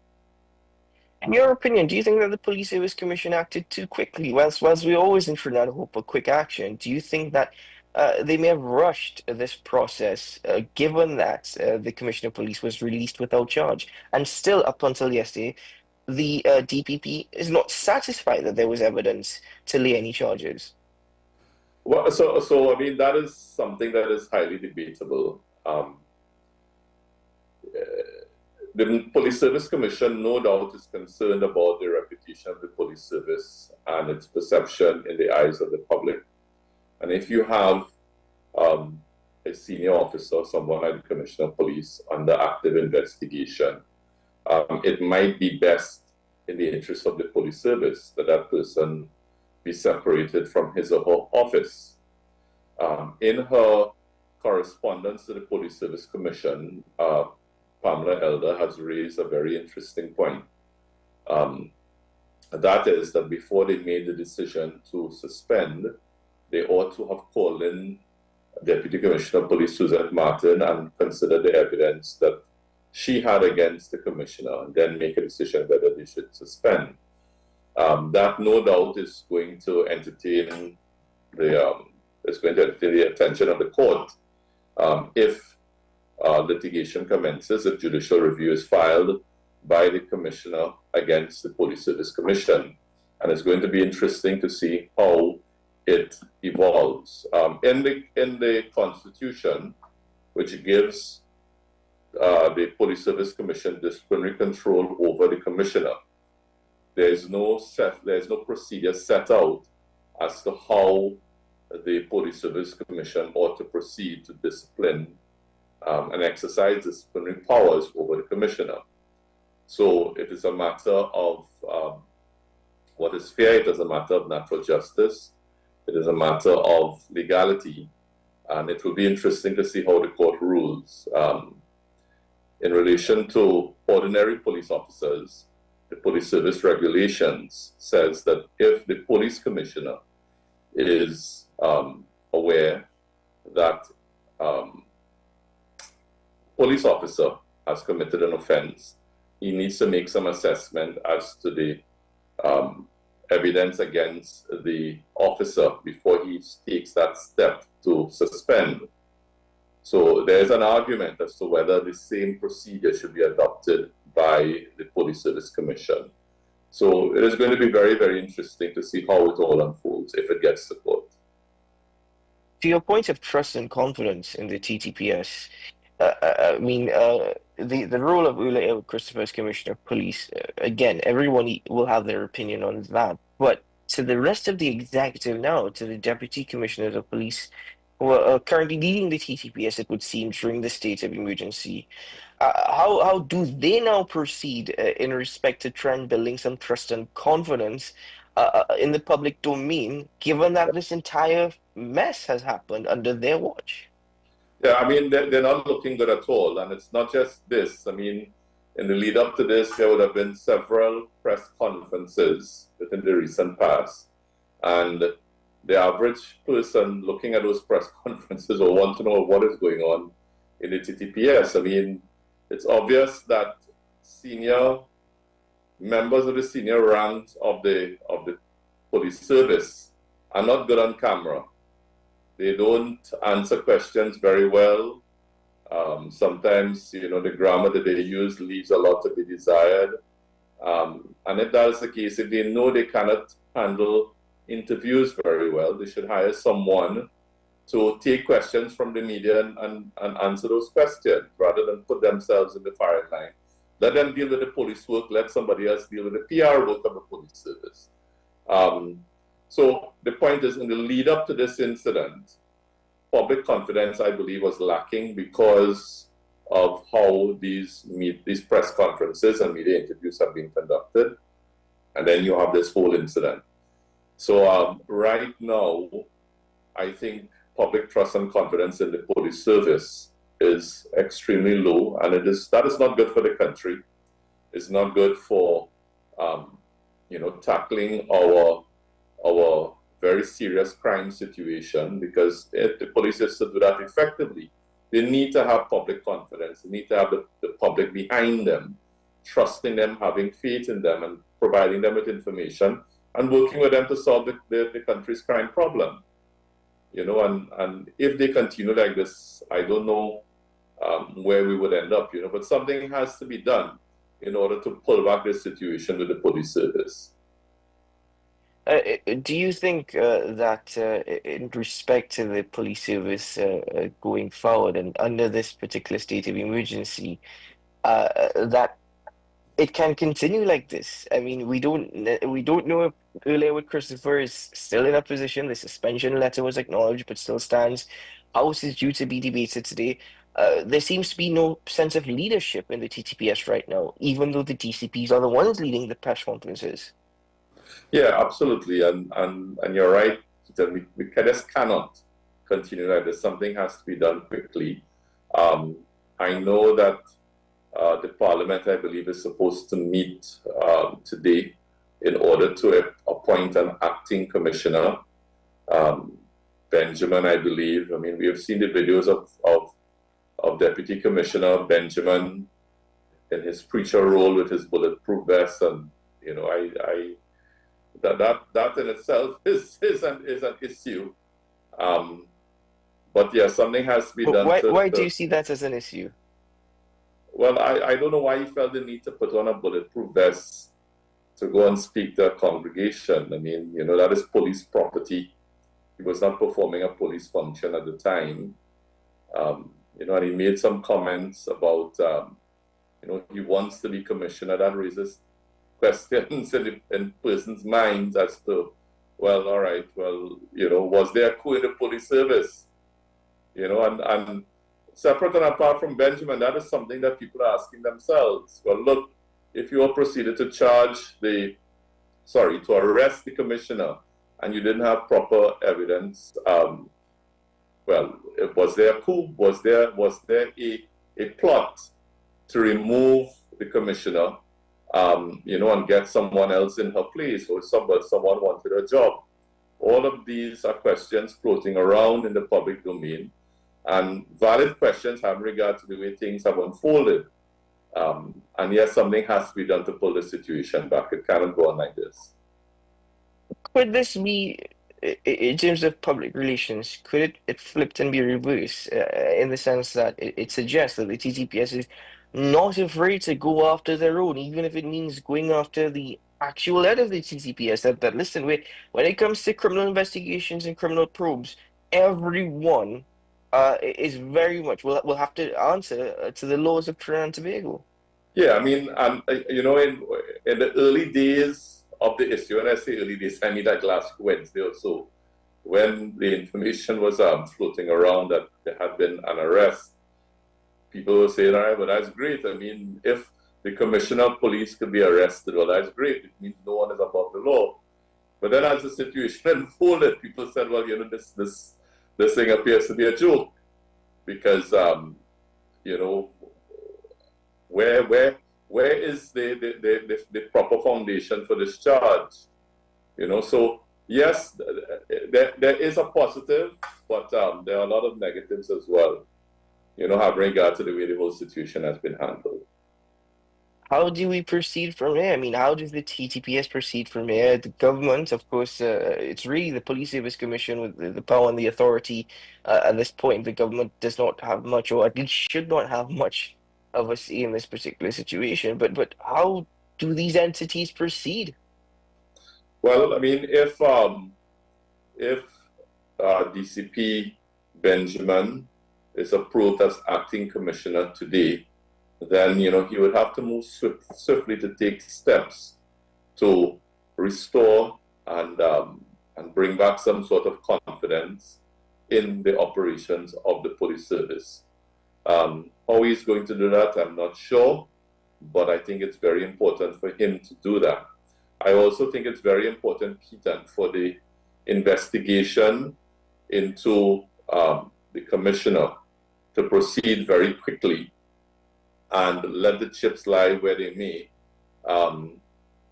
In your opinion, do you think that the Police Service Commission acted too quickly? Whilst we always in for that hope of quick action, do you think that they may have rushed this process, given that the Commissioner of Police was released without charge? And still, up until yesterday, the DPP is not satisfied that there was evidence to lay any charges. Well, so I mean, that is something that is highly debatable. The Police Service Commission, no doubt, is concerned about the reputation of the police service and its perception in the eyes of the public. And if you have a senior officer, someone like the Commissioner of Police, under active investigation, it might be best in the interest of the police service that that person be separated from his or her office. In her correspondence to the Police Service Commission, Pamela Elder has raised a very interesting point. That is that before they made the decision to suspend, they ought to have called in Deputy Commissioner of Police Suzette Martin and considered the evidence that she had against the commissioner, and then make a decision whether they should suspend. That no doubt is going to entertain the attention of the court if litigation commences, if judicial review is filed by the commissioner against the Police Service Commission. And it's going to be interesting to see how it evolves. In the Constitution, which gives the Police Service Commission disciplinary control over the commissioner, there's no procedure set out as to how the Police Service Commission ought to proceed to discipline and exercise disciplinary powers over the commissioner. So it is a matter of what is fair, it is a matter of natural justice, it is a matter of legality, and it will be interesting to see how the court rules. In relation to ordinary police officers, the police service regulations says that if the police commissioner is aware that police officer has committed an offense, he needs to make some assessment as to the evidence against the officer before he takes that step to suspend. So there's an argument as to whether the same procedure should be adopted by the Police Service Commission. So it is going to be very, very interesting to see how it all unfolds if it gets to court. To your point of trust and confidence in the TTPS, the role of Ule Christopher as Commissioner of Police, again, everyone will have their opinion on that. But to the rest of the executive now, to the Deputy Commissioners of Police, who are currently leading the TTPS, it would seem, during the state of emergency, how do they now proceed in respect to try and building some trust and confidence in the public domain, given that this entire mess has happened under their watch? Yeah, I mean, they're not looking good at all. And it's not just this. I mean, in the lead up to this, there would have been several press conferences within the recent past. And the average person looking at those press conferences will want to know what is going on in the TTPS. I mean, it's obvious that senior members of the senior ranks of the police service are not good on camera. They don't answer questions very well. Sometimes, the grammar that they use leaves a lot to be desired. And if that is the case, if they know they cannot handle interviews very well, they should hire someone to take questions from the media and answer those questions rather than put themselves in the firing line. Let them deal with the police work, let somebody else deal with the PR work of the police service. So the point is, in the lead up to this incident, public confidence, I believe, was lacking because of how these press conferences and media interviews have been conducted. And then you have this whole incident. So right now, I think public trust and confidence in the police service is extremely low, and that is not good for the country. It's not good for tackling our very serious crime situation, because if the police is to do that effectively, they need to have public confidence. They need to have the public behind them, trusting them, having faith in them, and providing them with information and working with them to solve the country's crime problem. And if they continue like this, I don't know where we would end up, but something has to be done in order to pull back this situation with the police service. Do you think that in respect to the police service going forward and under this particular state of emergency, that it can continue like this? I mean, we don't know if earlier Christopher is still in a position. The suspension letter was acknowledged but still stands. House is due to be debated today. There seems to be no sense of leadership in the TTPS right now, even though the DCPs are the ones leading the press conferences. Yeah, absolutely, and you're right. We just cannot continue like this. Something has to be done quickly. I know that the Parliament, I believe, is supposed to meet today in order to appoint an acting commissioner. Benjamin, I believe. I mean, we have seen the videos of Deputy Commissioner Benjamin in his preacher role with his bulletproof vest, and you know, that in itself is an issue. But yeah, something has to be done. Why do you see that as an issue? Well, I don't know why he felt the need to put on a bulletproof vest to go and speak to a congregation. I mean, you know, that is police property. He was not performing a police function at the time. You know, and he made some comments about, you know, he wants to be commissioner. That raises questions in persons' minds as to, well, all right, well, you know, was there a coup in the police service? You know, and separate and apart from Benjamin, that is something that people are asking themselves. Well, look, if you were proceeded to to arrest the commissioner, and you didn't have proper evidence, well, was there a coup? Was there a plot to remove the commissioner, you know, and get someone else in her place, or someone wanted a job? All of these are questions floating around in the public domain, and valid questions having regard to the way things have unfolded. And yes, something has to be done to pull the situation back. It cannot go on like this. Could this be, in terms of public relations, could it flipped and be reversed in the sense that it suggests that the TTPS is not afraid to go after their own, even if it means going after the actual head of the TTPS? That listen, when it comes to criminal investigations and criminal probes, everyone is very much will have to answer to the laws of Trinidad and Tobago. Yeah, I mean, you know, in the early days of the issue, and I say early days, I mean like last Wednesday or so, when the information was floating around that there had been an arrest, people were saying, all right, well, that's great. I mean, if the commissioner of police could be arrested, well, that's great. It means no one is above the law. But then as the situation unfolded, people said, well, you know, this thing appears to be a joke, because, you know, where is the proper foundation for this charge? You know, so yes, there is a positive, but there are a lot of negatives as well, you know, having regard to the way the whole situation has been handled. How do we proceed from here? I mean, how does the TTPS proceed from here? The government, of course, it's really the Police Service Commission with the power and the authority. At this point, the government does not have much, or at least should not have much of a say in this particular situation. But how do these entities proceed? Well, I mean, if DCP Benjamin is approved as acting commissioner today, then, you know, he would have to move swiftly to take steps to restore and bring back some sort of confidence in the operations of the police service. How he's going to do that, I'm not sure, but I think it's very important for him to do that. I also think it's very important, Keaton, for the investigation into the commissioner to proceed very quickly and let the chips lie where they may.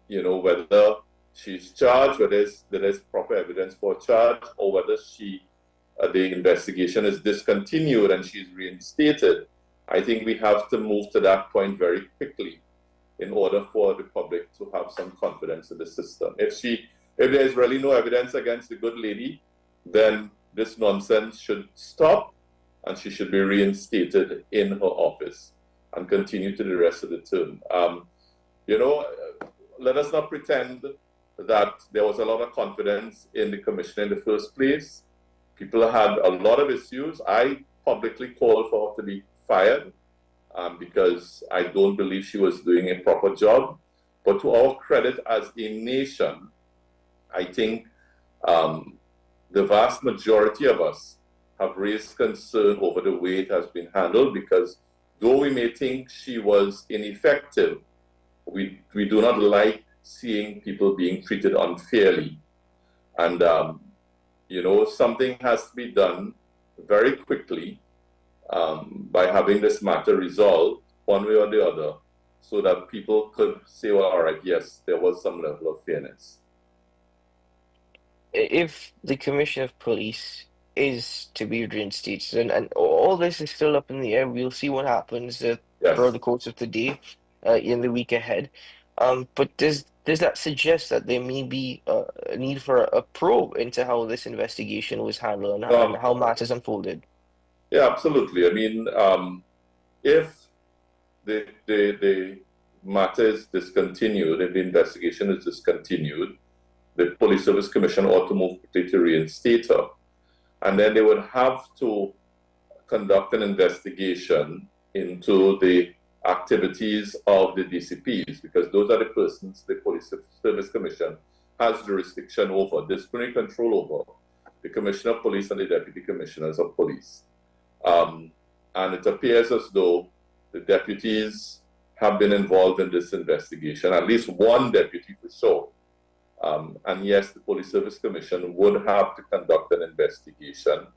You know, whether she's charged, whether there's proper evidence for charge, or whether the investigation is discontinued and she's reinstated. I think we have to move to that point very quickly in order for the public to have some confidence in the system. If there's really no evidence against the good lady, then this nonsense should stop and she should be reinstated in her office and continue to the rest of the term. You know, let us not pretend that there was a lot of confidence in the commissioner in the first place. People had a lot of issues. I publicly called for her to be fired because I don't believe she was doing a proper job. But to our credit as a nation, I think the vast majority of us have raised concern over the way it has been handled, because though we may think she was ineffective, we do not like seeing people being treated unfairly. And, you know, something has to be done very quickly by having this matter resolved one way or the other, so that people could say, well, all right, yes, there was some level of fairness. If the Commissioner of Police is to be reinstated, and all this is still up in the air, we'll see what happens throughout the course of the day. in the week ahead. But does that suggest that there may be a need for a probe into how this investigation was handled and how matters unfolded? Yeah, absolutely. I mean, if the matter is discontinued, if the investigation is discontinued, the Police Service Commission ought to move quickly to reinstate her. And then they would have to conduct an investigation into the activities of the DCPs, because those are the persons the Police Service Commission has jurisdiction over, disciplinary control over, the Commissioner of Police and the Deputy Commissioners of Police. And it appears as though the deputies have been involved in this investigation, at least one deputy for sure. And yes, the Police Service Commission would have to conduct an investigation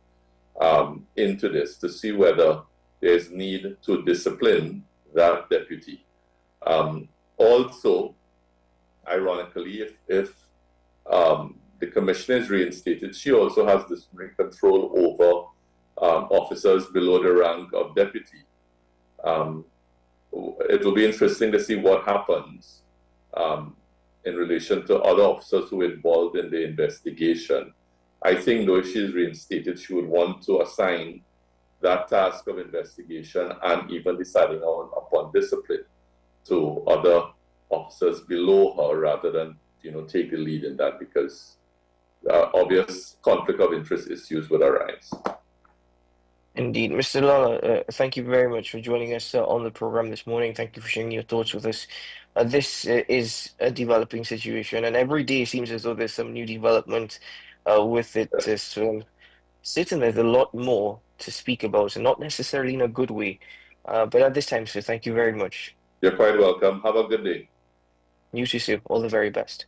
into this to see whether there's need to discipline that deputy. Also, ironically, if the commissioner is reinstated, she also has disciplinary control over officers below the rank of deputy. It will be interesting to see what happens in relation to other officers who were involved in the investigation. I think though if she is reinstated, she would want to assign that task of investigation and even deciding upon discipline to other officers below her rather than, take the lead in that, because obvious conflict of interest issues would arise. Indeed. Mr. Lala, thank you very much for joining us on the program this morning. Thank you for sharing your thoughts with us. This is a developing situation, and every day seems as though there's some new development with it. So certainly there's a lot more to speak about, and not necessarily in a good way. But at this time, sir, thank you very much. You're quite welcome. Have a good day. You too, sir. All the very best.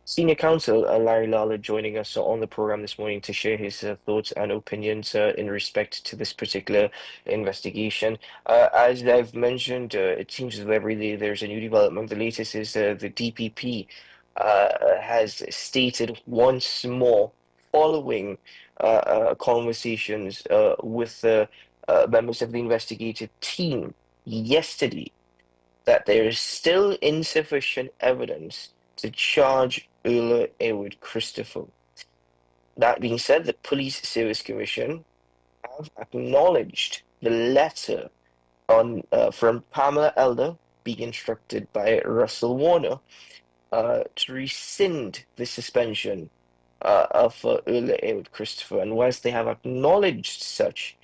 Senior Counsel Larry Lala joining us on the program this morning to share his thoughts and opinions in respect to this particular investigation. As I've mentioned, it seems as though every day there's a new development. The latest is the DPP has stated once more, following conversations with members of the investigative team yesterday, that there is still insufficient evidence to charge Earl Edward Christopher. That being said, the Police Service Commission have acknowledged the letter from Pamela Elder being instructed by Russell Warner to rescind the suspension of Earl Edward Christopher. And whilst they have acknowledged such,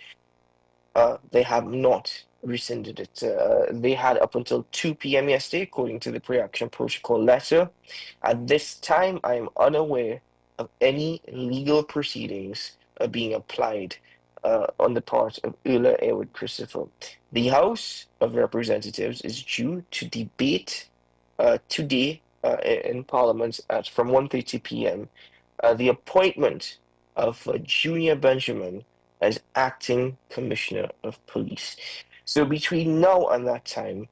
they have not rescinded it. They had up until 2 p.m. yesterday, according to the pre-action protocol letter. At this time, I am unaware of any legal proceedings being applied on the part of Earl Edward Christopher. The House of Representatives is due to debate today in Parliament from 1:30 p.m. The appointment of Junior Benjamin as acting Commissioner of Police. So between now and that time,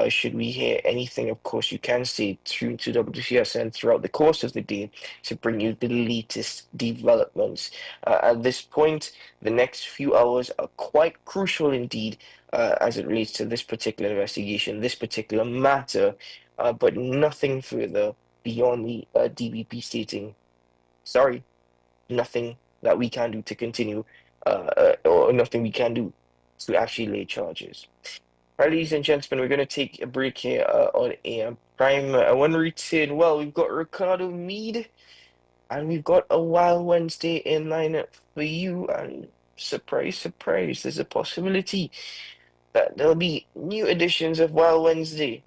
should we hear anything, of course, you can stay tuned to WCSN throughout the course of the day to bring you the latest developments. At this point, the next few hours are quite crucial indeed as it relates to this particular investigation, this particular matter, but nothing further beyond the DBP stating, sorry, nothing that we can do to continue, or nothing we can do to actually lay charges. All right, ladies and gentlemen, we're going to take a break here on AM Prime. When we return, well, we've got Ricardo Mead, and we've got a Wild Wednesday in line for you. And surprise, surprise, there's a possibility that there'll be new editions of Wild Wednesday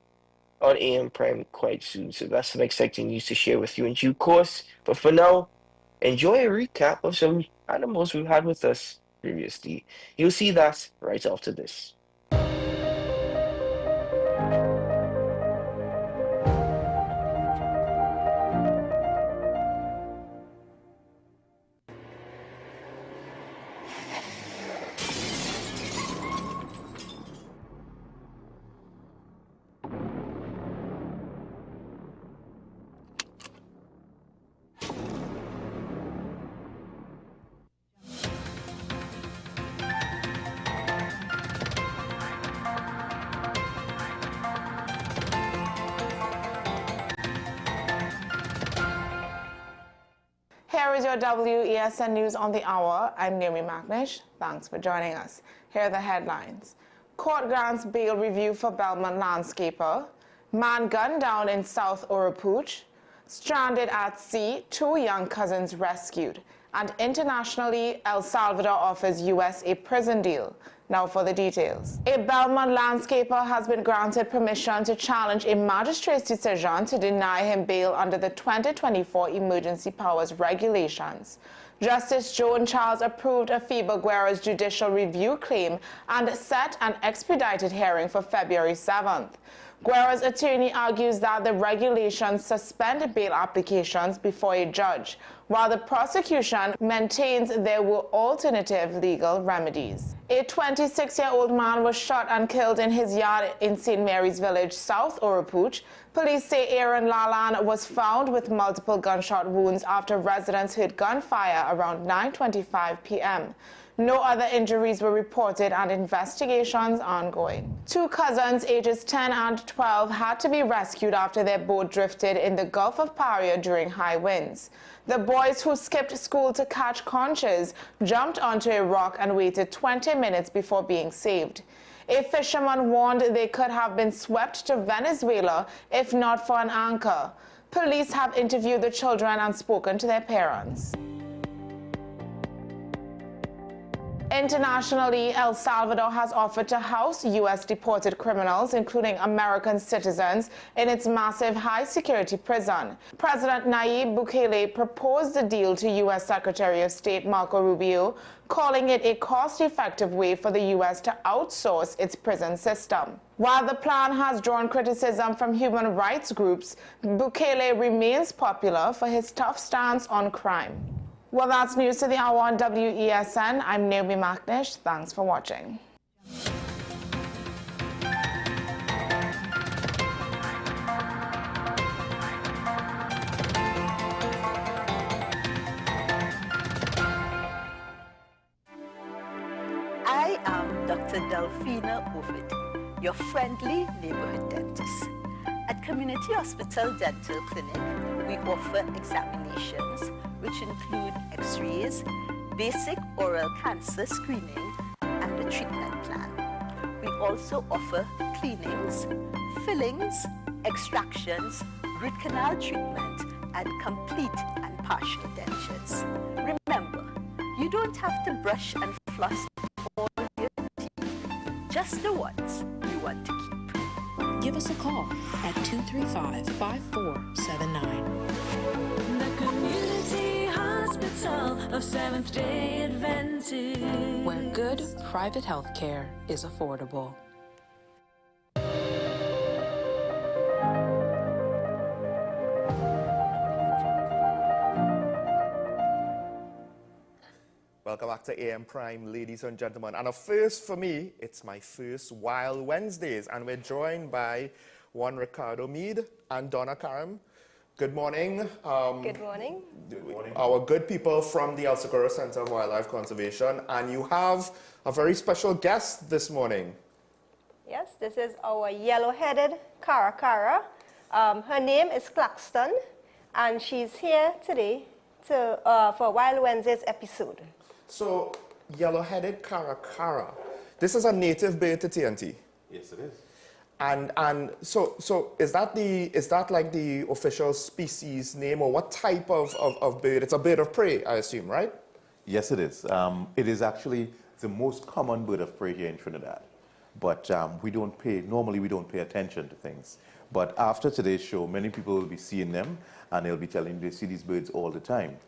on AM Prime quite soon. So that's some exciting news to share with you in due course. But for now, enjoy a recap of some animals we've had with us previously. You'll see that right after this. is your WESN News on the Hour. I'm Naomi McNish. Thanks for joining us. Here are the headlines. Court grants bail review for Belmont landscaper. Man gunned down in South Oropouche. Stranded at sea, 2 young cousins rescued. And internationally, El Salvador offers US a prison deal. Now for the details. A Belmont landscaper has been granted permission to challenge a magistrate's decision to deny him bail under the 2024 Emergency Powers Regulations. Justice Joan Charles approved a FIBA Guerra's judicial review claim and set an expedited hearing for February 7th. Guerra's attorney argues that the regulations suspend bail applications before a judge, while the prosecution maintains there were alternative legal remedies. A 26-year-old man was shot and killed in his yard in St. Mary's Village, South Oropouche. Police say Aaron Lalan was found with multiple gunshot wounds after residents heard gunfire around 9:25 p.m. No other injuries were reported and investigations ongoing. 2 cousins ages 10 and 12 had to be rescued after their boat drifted in the Gulf of Paria during high winds. The boys, who skipped school to catch conches, jumped onto a rock and waited 20 minutes before being saved. A fisherman warned they could have been swept to Venezuela if not for an anchor. Police have interviewed the children and spoken to their parents. Internationally, El Salvador has offered to house U.S. deported criminals, including American citizens, in its massive high-security prison. President Nayib Bukele proposed the deal to U.S. Secretary of State Marco Rubio, calling it a cost-effective way for the U.S. to outsource its prison system. While the plan has drawn criticism from human rights groups, Bukele remains popular for his tough stance on crime. Well, that's news to the hour on WESN. I'm Naomi McNish. Thanks for watching. I am Dr. Delphina Ovid, your friendly neighborhood dentist. At Community Hospital Dental Clinic, we offer examinations which include x-rays, basic oral cancer screening, and a treatment plan. We also offer cleanings, fillings, extractions, root canal treatment, and complete and partial dentures. Remember, you don't have to brush and floss all your teeth, just the ones you want to keep. Give us a call at 235-5479. The Community Hospital of Seventh-day Adventist, where good private health care is affordable. Welcome back to AM Prime, ladies and gentlemen. And a first for me, it's my first Wild Wednesdays, and we're joined by Juan Ricardo Meade and Donna Karam. Good morning. Good morning. Good morning. Our good people from the El Socorro Center of Wildlife Conservation, and you have a very special guest this morning. Yes, this is our yellow-headed Cara. Her name is Claxton, and she's here today for Wild Wednesday's episode. So, yellow-headed Cara. This is a native bird to TNT? Yes, it is. And so is that like the official species name, or what type of bird? It's a bird of prey, I assume, right? Yes, it is. It is actually the most common bird of prey here in Trinidad. But normally we don't pay attention to things. But after today's show, many people will be seeing them, and they'll be telling you they see these birds all the time.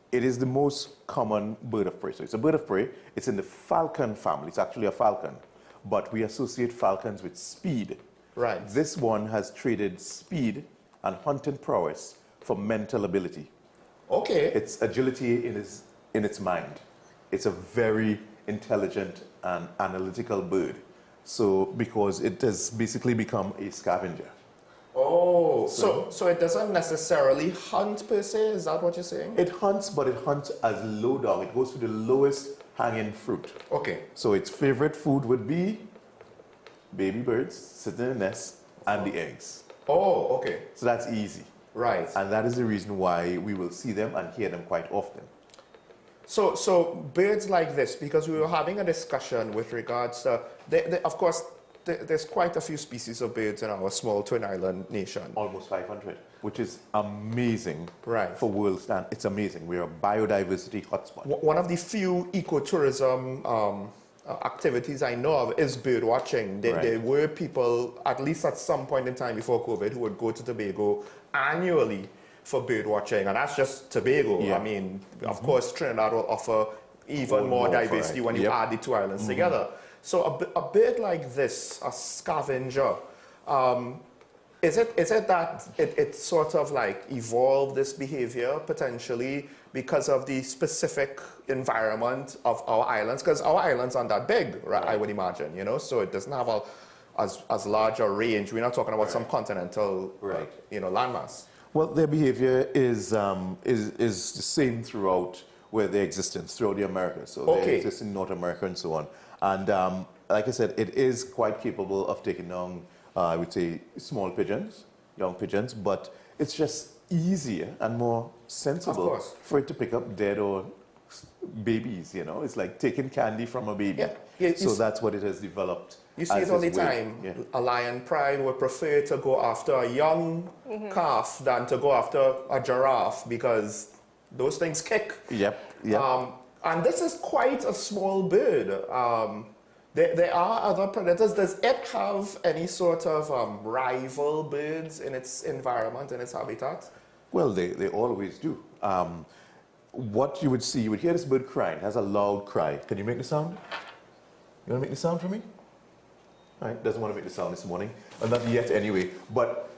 It is the most common bird of prey. So it's a bird of prey. It's in the falcon family. It's actually a falcon. But we associate falcons with speed. Right. This one has traded speed and hunting prowess for mental ability. Okay. It's agility in its mind. It's a very intelligent and analytical bird. So because it has basically become a scavenger. Oh, so it doesn't necessarily hunt per se, is that what you're saying? It hunts, but it hunts as low down. It goes for the lowest hanging fruit. Okay. So its favorite food would be baby birds sitting in the nest and the eggs. Oh, okay. So that's easy. Right. And that is the reason why we will see them and hear them quite often. So birds like this, because we were having a discussion with regards to, of course, there's quite a few species of birds in our small twin island nation. Almost 500, which is amazing. Right. For world stand. It's amazing. We're a biodiversity hotspot. One of the few ecotourism activities I know of is bird watching. There were people, at least at some point in time before COVID, who would go to Tobago annually for bird watching, and that's just Tobago. Yeah. I mean, of course, Trinidad will offer even more diversity when you add the two islands together. So a bird like this, a scavenger, is it that it sort of like evolved this behavior potentially because of the specific environment of our islands? Because our islands aren't that big, right? I would imagine, you know, so it doesn't have as large a range. We're not talking about some continental, you know, landmass. Well, their behavior is the same throughout where they exist throughout the Americas. So they exist in North America and so on. And like I said, it is quite capable of taking down, I would say, small pigeons, young pigeons, but it's just easier and more sensible for it to pick up dead or babies, you know? It's like taking candy from a baby. So that's what it has developed. You see it all the time. A lion pride would prefer to go after a young calf than to go after a giraffe because those things kick. And this is quite a small bird. There are other predators. Does it have any sort of rival birds in its environment, in its habitat? Well, they always do. What you would see, you would hear this bird crying. It has a loud cry. Can you make the sound? You want to make the sound for me? All right, doesn't want to make the sound this morning. Well, not yet anyway. But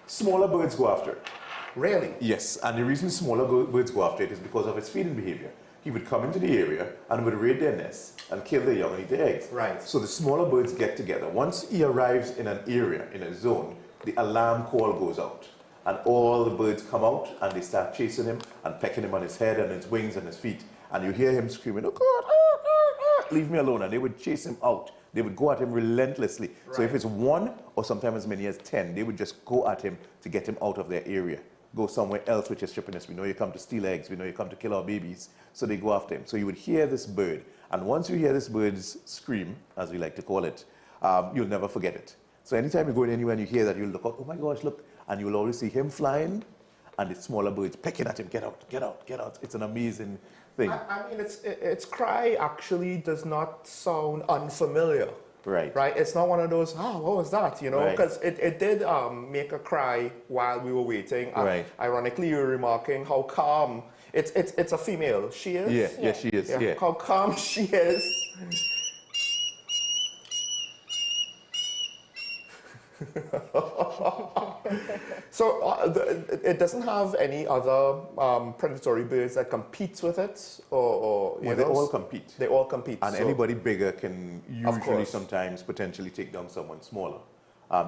smaller birds go after it. Really? Yes, and the reason smaller birds go after it is because of its feeding behavior. He would come into the area and would raid their nests and kill the young and eat the eggs. Right. So the smaller birds get together. Once he arrives in an area, in a zone, the alarm call goes out. And all the birds come out and they start chasing him and pecking him on his head and his wings and his feet. And you hear him screaming, "Oh God, leave me alone." And they would chase him out. They would go at him relentlessly. So if it's one or sometimes as many as 10, they would just go at him to get him out of their area. Go somewhere else with your strippiness. We know you come to steal eggs. We know you come to kill our babies. So they go after him. So you would hear this bird. And once you hear this bird's scream, as we like to call it, you'll never forget it. So anytime you go anywhere and you hear that, you'll look out, "Oh my gosh, look." And you'll always see him flying and the smaller birds pecking at him. "Get out, get out, get out." It's an amazing thing. I mean, its cry actually does not sound unfamiliar. Right. Right? It's not one of those, what was that? You know, because it did make a cry while we were waiting. Right. Ironically, you were remarking how calm. It's a female. She is? Yeah, she is. Yeah. How calm she is. So it doesn't have any other predatory birds that compete with it, or well, they all compete. They all compete, and anybody bigger can usually sometimes potentially take down someone smaller.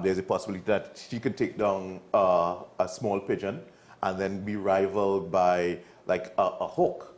There's a possibility that she could take down a small pigeon and then be rivaled by like a hawk,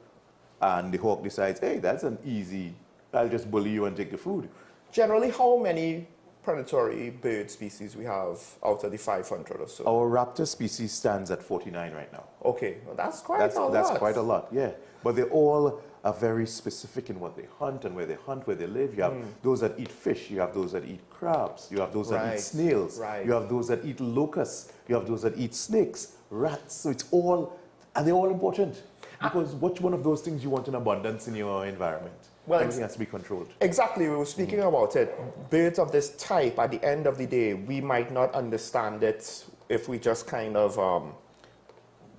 and the hawk decides, "Hey, that's an easy. I'll just bully you and take the food." Generally, how many predatory bird species we have out of the 500 or so? Our raptor species stands at 49 right now. Okay, well, that's quite a lot. That's quite a lot, yeah. But they all are very specific in what they hunt and where they hunt, where they live. You have those that eat fish, you have those that eat crabs, you have those that eat snails, you have those that eat locusts, you have those that eat snakes, rats. So it's all, and they're all important. Because which one of those things you want in abundance in your environment? Well, everything has to be controlled. Exactly, we were speaking about it. Birds of this type, at the end of the day, we might not understand it if we just kind of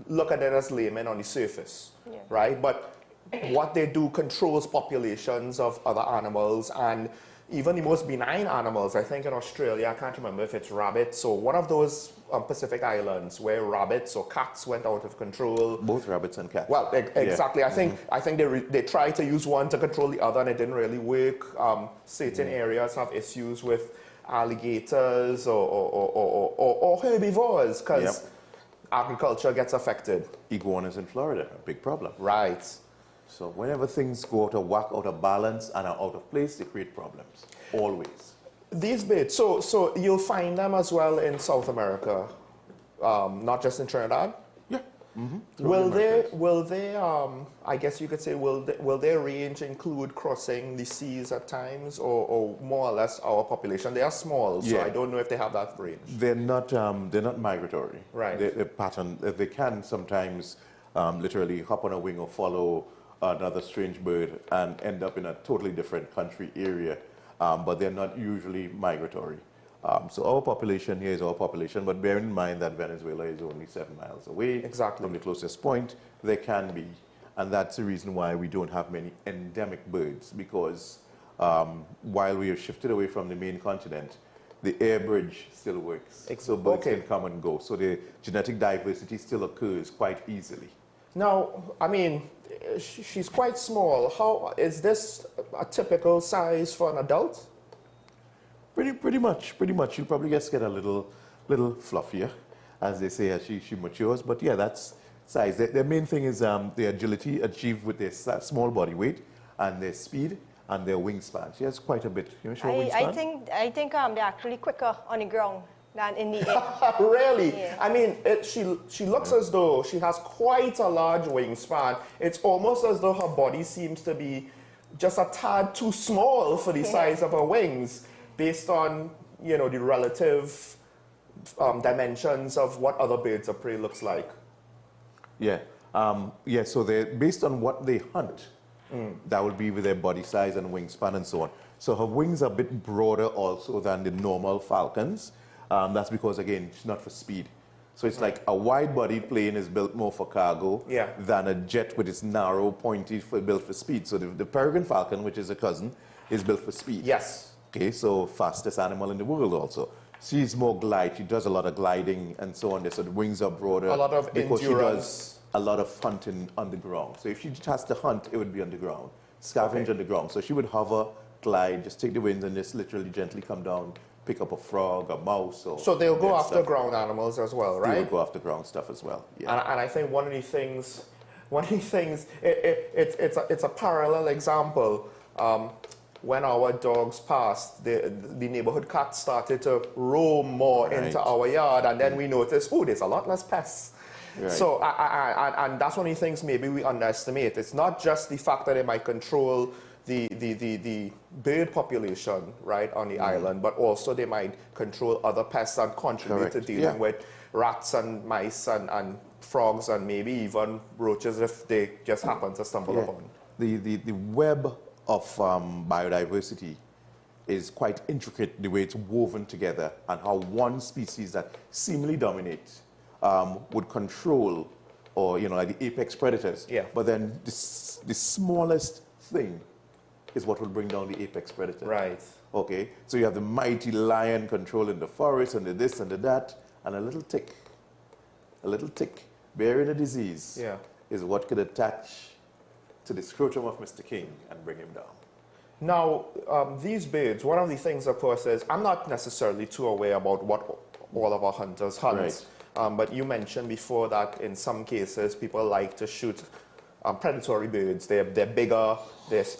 look at it as laymen on the surface, right? But what they do controls populations of other animals, and even the most benign animals. I think in Australia, I can't remember if it's rabbits or one of those Pacific islands where rabbits or cats went out of control. Both rabbits and cats. Well, exactly. I think they tried to use one to control the other, and it didn't really work. Certain areas have issues with alligators or herbivores because agriculture gets affected. Iguanas in Florida, a big problem. Right. So whenever things go out of whack, out of balance, and are out of place, they create problems. Always. These birds, so you'll find them as well in South America. not just in Trinidad? Yeah. Will they, I guess you could say, will their range include crossing the seas at times, or more or less our population? They are small, so I don't know if they have that range. They're not migratory. Right. They can sometimes literally hop on a wing or follow another strange bird and end up in a totally different country area, but they're not usually migratory. So our population here is our population, but bear in mind that Venezuela is only 7 miles away from the closest point. There can be, and that's the reason why we don't have many endemic birds, because while we have shifted away from the main continent, the air bridge still works. So birds can come and go. So the genetic diversity still occurs quite easily. Now, I mean, she's quite small. How is this a typical size for an adult? Pretty much. She'll probably just get a little fluffier, as they say, as she matures. But yeah, that's size. Their main thing is the agility achieved with their small body weight and their speed and their wingspan. She has quite a bit. You know, wingspan? I think they're actually quicker on the ground than in the air. Really? Yeah. I mean, she looks as though she has quite a large wingspan. It's almost as though her body seems to be just a tad too small for the size of her wings, based on, you know, the relative dimensions of what other birds of prey looks like. Yeah. So they're based on what they hunt. That would be with their body size and wingspan and so on. So her wings are a bit broader also than the normal falcons. That's because, again, it's not for speed. So it's like a wide-bodied plane is built more for cargo than a jet with its narrow, pointy, built for speed. So the peregrine falcon, which is a cousin, is built for speed. Yes. Okay, so fastest animal in the world also. She's more glide. She does a lot of gliding and so on. So the wings are broader. A lot of because endurance. She does a lot of hunting on the ground. So if she has to hunt, it would be on the ground. Scavenge on the ground. So she would hover, glide, just take the wings and just literally gently come down, pick up a frog, a mouse. So they'll go after ground animals as well, right? They will go after ground stuff as well. Yeah. And I think one of the things, it's a parallel example. When our dogs passed, the neighborhood cats started to roam more into our yard, and then we noticed, oh, there's a lot less pests. Right. So, and that's one of the things maybe we underestimate. It's not just the fact that they might control the bird population, right, on the island, but also they might control other pests and contribute to dealing with rats and mice and frogs and maybe even roaches if they just happen to stumble upon. The web of biodiversity is quite intricate, the way it's woven together, and how one species that seemingly dominates would control, or, you know, like the apex predators. But then the smallest thing is what will bring down the apex predator. Right. Okay, so you have the mighty lion controlling the forest and the this and the that, and a little tick bearing a disease is what could attach to the scrotum of Mr. King and bring him down. Now, these birds, one of the things, of course, is I'm not necessarily too aware about what all of our hunters hunt. Right. But you mentioned before that in some cases people like to shoot predatory birds. They're bigger.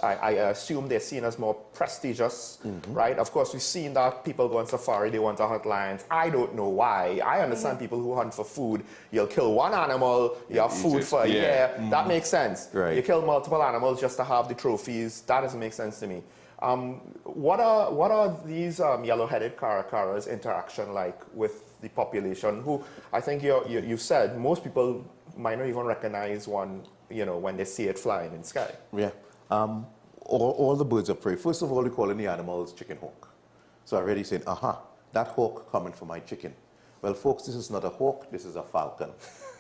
I assume they're seen as more prestigious, right? Of course, we've seen that people go on safari, they want to hunt lions. I don't know why. I understand people who hunt for food. You'll kill one animal, you have food for a year. That makes sense. Right. You kill multiple animals just to have the trophies. That doesn't make sense to me. What are these yellow-headed caracaras interaction like with the population? Who I think you said most people might not even recognize one, you know, when they see it flying in the sky. Yeah. All the birds of prey. First of all, we call in the animals chicken hawk. So I already said, that hawk coming for my chicken. Well, folks, this is not a hawk, this is a falcon.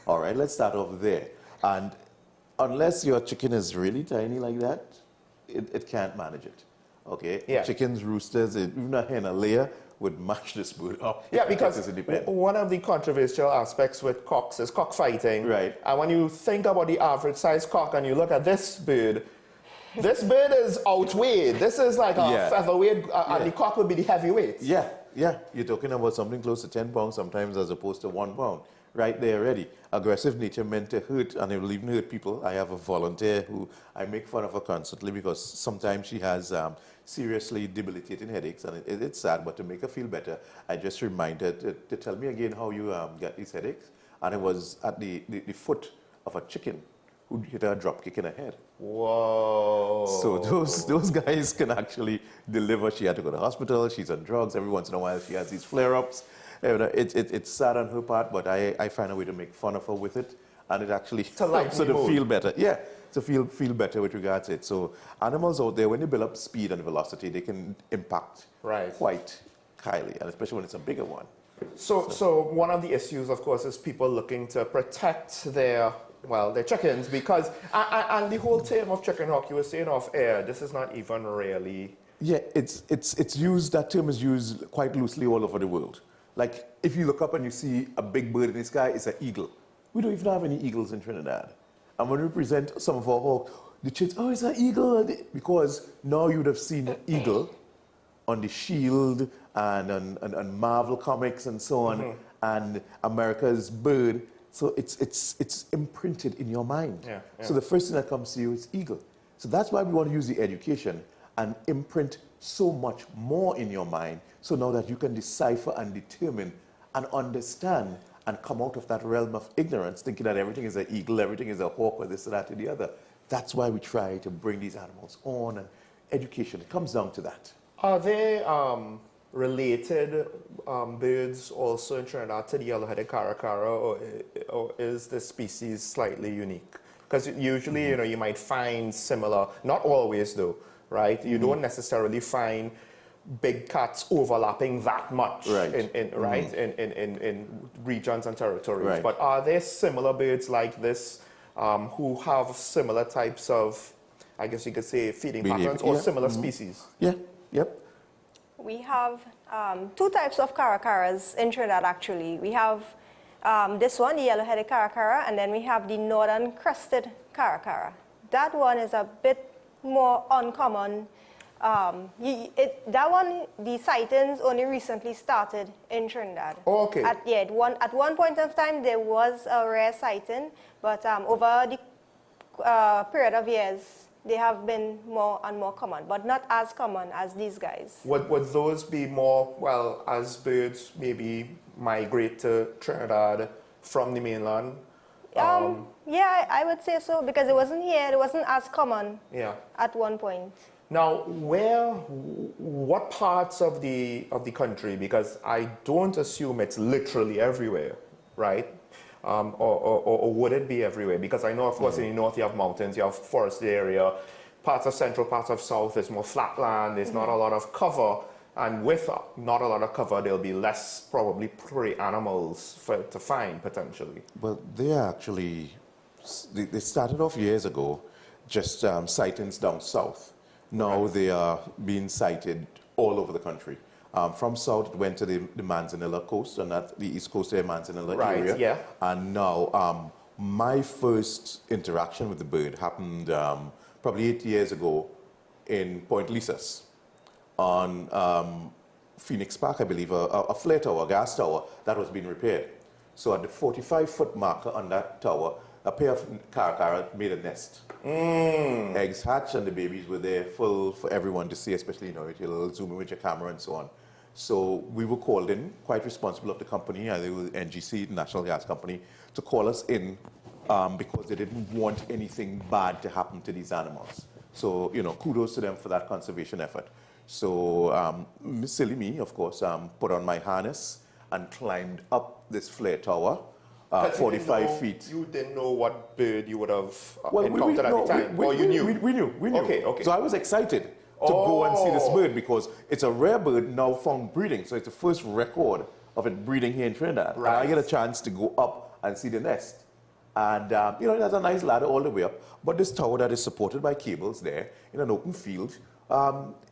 All right, let's start off there. And unless your chicken is really tiny like that, it can't manage it. Okay? Yeah. Chickens, roosters, even a hen, a layer would mash this bird up. Yeah, because one of the controversial aspects with cocks is cockfighting. Right. And when you think about the average size cock and you look at this bird is outweighed. This is like a featherweight, and the cock would be the heavyweight. Yeah. You're talking about something close to 10 pounds sometimes as opposed to 1 pound. Right there already. Aggressive nature meant to hurt, and it will even hurt people. I have a volunteer who I make fun of her constantly because sometimes she has seriously debilitating headaches, and it's sad, but to make her feel better, I just reminded her to tell me again how you get these headaches, and it was at the foot of a chicken who hit a drop kick in her head. Whoa. So those guys can actually deliver. She had to go to the hospital, she's on drugs, every once in a while she has these flare-ups. It's sad on her part, but I find a way to make fun of her with it, and it actually helps her to feel better. Yeah, to feel better with regards to it. So animals out there, when they build up speed and velocity, they can impact quite highly, and especially when it's a bigger one. So one of the issues, of course, is people looking to protect their chickens, because, and the whole term of chicken hawk, you were saying off air, this is not even really... Yeah, it's used, that term is used quite loosely all over the world. Like, if you look up and you see a big bird in the sky, it's an eagle. We don't even have any eagles in Trinidad. And when we present some of our hawk, the chicks, oh, it's an eagle, because now you would have seen an eagle on the Shield and on Marvel Comics and so on, and America's bird. So it's imprinted in your mind. Yeah. So the first thing that comes to you is eagle. So that's why we want to use the education and imprint so much more in your mind, so now that you can decipher and determine and understand and come out of that realm of ignorance, thinking that everything is an eagle, everything is a hawk, or this or that or the other. That's why we try to bring these animals on, and education, it comes down to that. Are there related birds also in Trinidad to the yellow-headed caracara, or is this species slightly unique? Because usually, you might find similar, not always though, right? You don't necessarily find big cats overlapping that much in regions and territories. Right. But are there similar birds like this who have similar types of, I guess you could say, feeding patterns or similar species? Yeah, yep. We have two types of caracaras in Trinidad, actually. We have this one, the yellow-headed caracara, and then we have the northern crested caracara. That one is a bit more uncommon. That one, the sightings only recently started in Trinidad. Oh, okay. At one point of time, there was a rare sighting, but over the period of years, they have been more and more common, but not as common as these guys. Would those be more, well, as birds maybe migrate to Trinidad from the mainland? Yeah, I would say so, because it wasn't here, it wasn't as common at one point. Now, what parts of the country, because I don't assume it's literally everywhere, right? Or would it be everywhere? Because I know, of course, in the north you have mountains, you have forested area, parts of central, parts of south, there's more flatland, there's not a lot of cover, and with not a lot of cover, there'll be less probably prey animals to find, potentially. Well, they actually, they started off years ago, just sightings down south. Now they are being sighted all over the country. From south, it went to the Manzanilla coast, and at the east coast, the Manzanilla area. Yeah. And now, my first interaction with the bird happened probably 8 years ago in Point Lisas on Phoenix Park, I believe, a flare tower, a gas tower that was being repaired. So at the 45-foot marker on that tower, a pair of caracara made a nest. Eggs hatched, and the babies were there for everyone to see, especially, with your little zoom in with your camera and so on. So we were called in, quite responsible of the company, I think NGC, National Gas Company, to call us in because they didn't want anything bad to happen to these animals. So, kudos to them for that conservation effort. So, silly me, of course, put on my harness and climbed up this flare tower. 45 feet. You didn't know what bird you would have encountered at the time, or you knew? We knew. Okay. So I was excited to go and see this bird because it's a rare bird now found breeding. So it's the first record of it breeding here in Trinidad. Right. And I get a chance to go up and see the nest. And, it has a nice ladder all the way up. But this tower that is supported by cables there in an open field,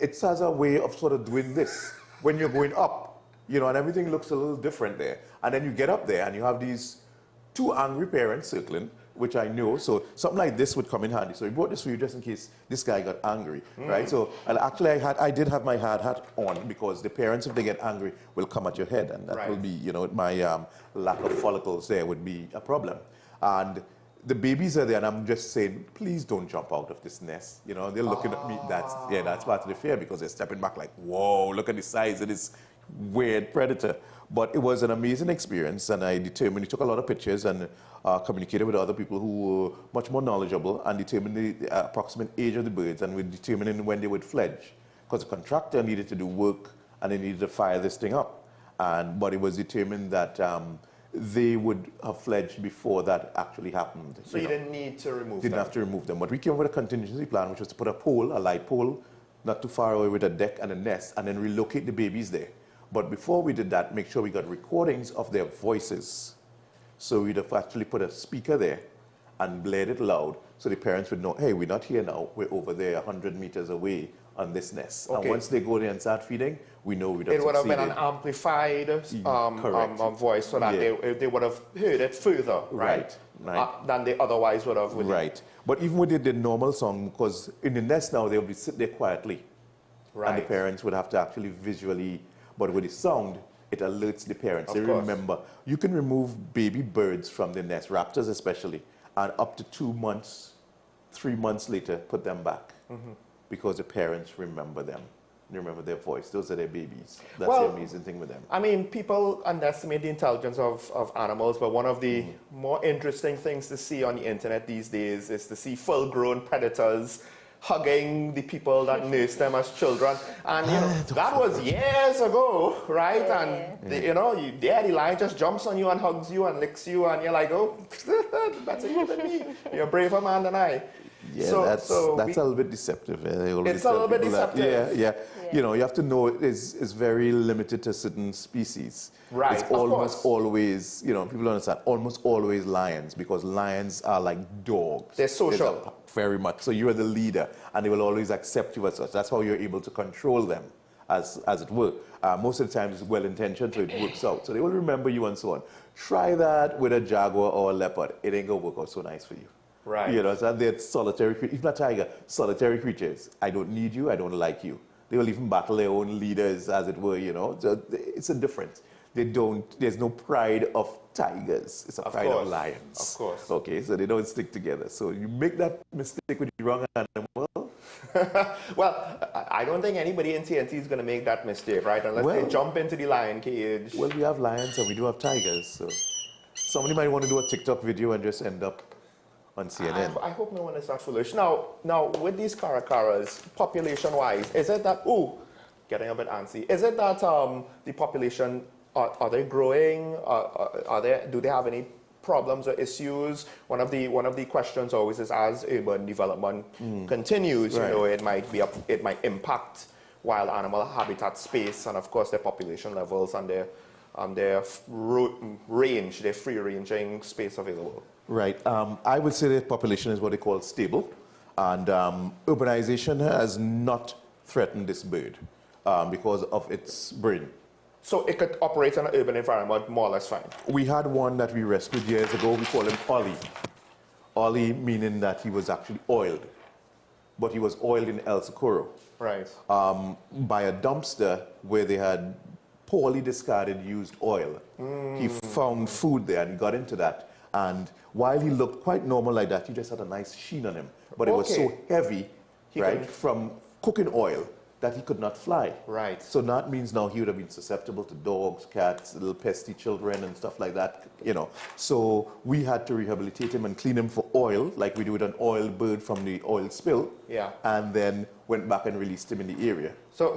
it has a way of sort of doing this when you're going up, and everything looks a little different there. And then you get up there and you have these two angry parents circling, which I know, so something like this would come in handy. So we brought this for you just in case this guy got angry, right? So actually I did have my hard hat on because the parents, if they get angry, will come at your head, and that will be, my lack of follicles there would be a problem. And the babies are there, and I'm just saying, please don't jump out of this nest. You know, they're looking at me. That's part of the fear, because they're stepping back like, whoa, look at the size of this weird predator. But it was an amazing experience, and I determined, took a lot of pictures and communicated with other people who were much more knowledgeable, and determined the approximate age of the birds, and we determined when they would fledge. Because the contractor needed to do work, and they needed to fire this thing up. But it was determined that they would have fledged before that actually happened. So you didn't need to remove them? Didn't have to remove them. But we came up with a contingency plan, which was to put a pole, a light pole, not too far away with a deck and a nest, and then relocate the babies there. But before we did that, make sure we got recordings of their voices. So we'd have actually put a speaker there and blared it loud, so the parents would know, hey, we're not here now, we're over there 100 meters away on this nest. Okay. And once they go there and start feeding, we know we'd have It would have been succeeded. an amplified voice, so that they would have heard it further, right? Than they otherwise would have. Right. But even with the normal song, because in the nest now, they'll be sit there quietly. Right. And the parents would have to actually visually, but with the sound, it alerts the parents. They Of course. remember. You can remove baby birds from the nest, raptors especially, and up to 2 months, 3 months later, put them back. Because the parents remember them. They remember their voice. Those are their babies. That's the amazing thing with them. I mean, people underestimate the intelligence of animals, but one of the more interesting things to see on the internet these days is to see full-grown predators hugging the people that nursed them as children. And, you know, that was years ago, right? And, the lion just jumps on you and hugs you and licks you, and you're like, oh, that's even me. You're a braver man than I. Yeah, that's a little bit deceptive. It's a little bit deceptive. Yeah. You know, you have to know it's very limited to certain species. Right, It's almost always, you know, people don't understand, almost always lions, because lions are like dogs. They're social. Very much. So you are the leader, and they will always accept you as such. That's how you're able to control them, as it were. Most of the time it's well-intentioned, so it works out. So they will remember you and so on. Try that with a jaguar or a leopard. It ain't going to work out so nice for you. Right. You know, so they're solitary, if not tiger, solitary creatures. I don't need you, I don't like you. They will even battle their own leaders, as it were, you know. So it's a difference. There's no pride of tigers. It's a pride of lions. Of course. Okay, so they don't stick together. So you make that mistake with the wrong animal. Well, I don't think anybody in TNT is going to make that mistake, right? Unless they jump into the lion cage. Well, we have lions and we do have tigers. So somebody might want to do a TikTok video and just end up on CNN. I hope no one is that foolish. Now, with these caracaras, population-wise, is it that, getting a bit antsy, is it that the population, are they growing? Do they have any problems or issues? One of the questions always is, as urban development continues, Right. you know, it might impact wild animal habitat space, and of course their population levels and their range, their free-ranging space available. Right. I would say the population is what they call stable, and urbanization has not threatened this bird because of its brain. So it could operate in an urban environment more or less fine? We had one that we rescued years ago. We call him Ollie. Ollie meaning that he was actually oiled, but he was oiled in El Socorro. Right. By a dumpster where they had poorly discarded used oil. He found food there and got into that. And while he looked quite normal like that, he just had a nice sheen on him. But it was so heavy, from cooking oil, that he could not fly. Right. So that means now he would have been susceptible to dogs, cats, little pesky children and stuff like that, you know. So we had to rehabilitate him and clean him for oil, like we do with an oil bird from the oil spill. Yeah. And then went back and released him in the area. So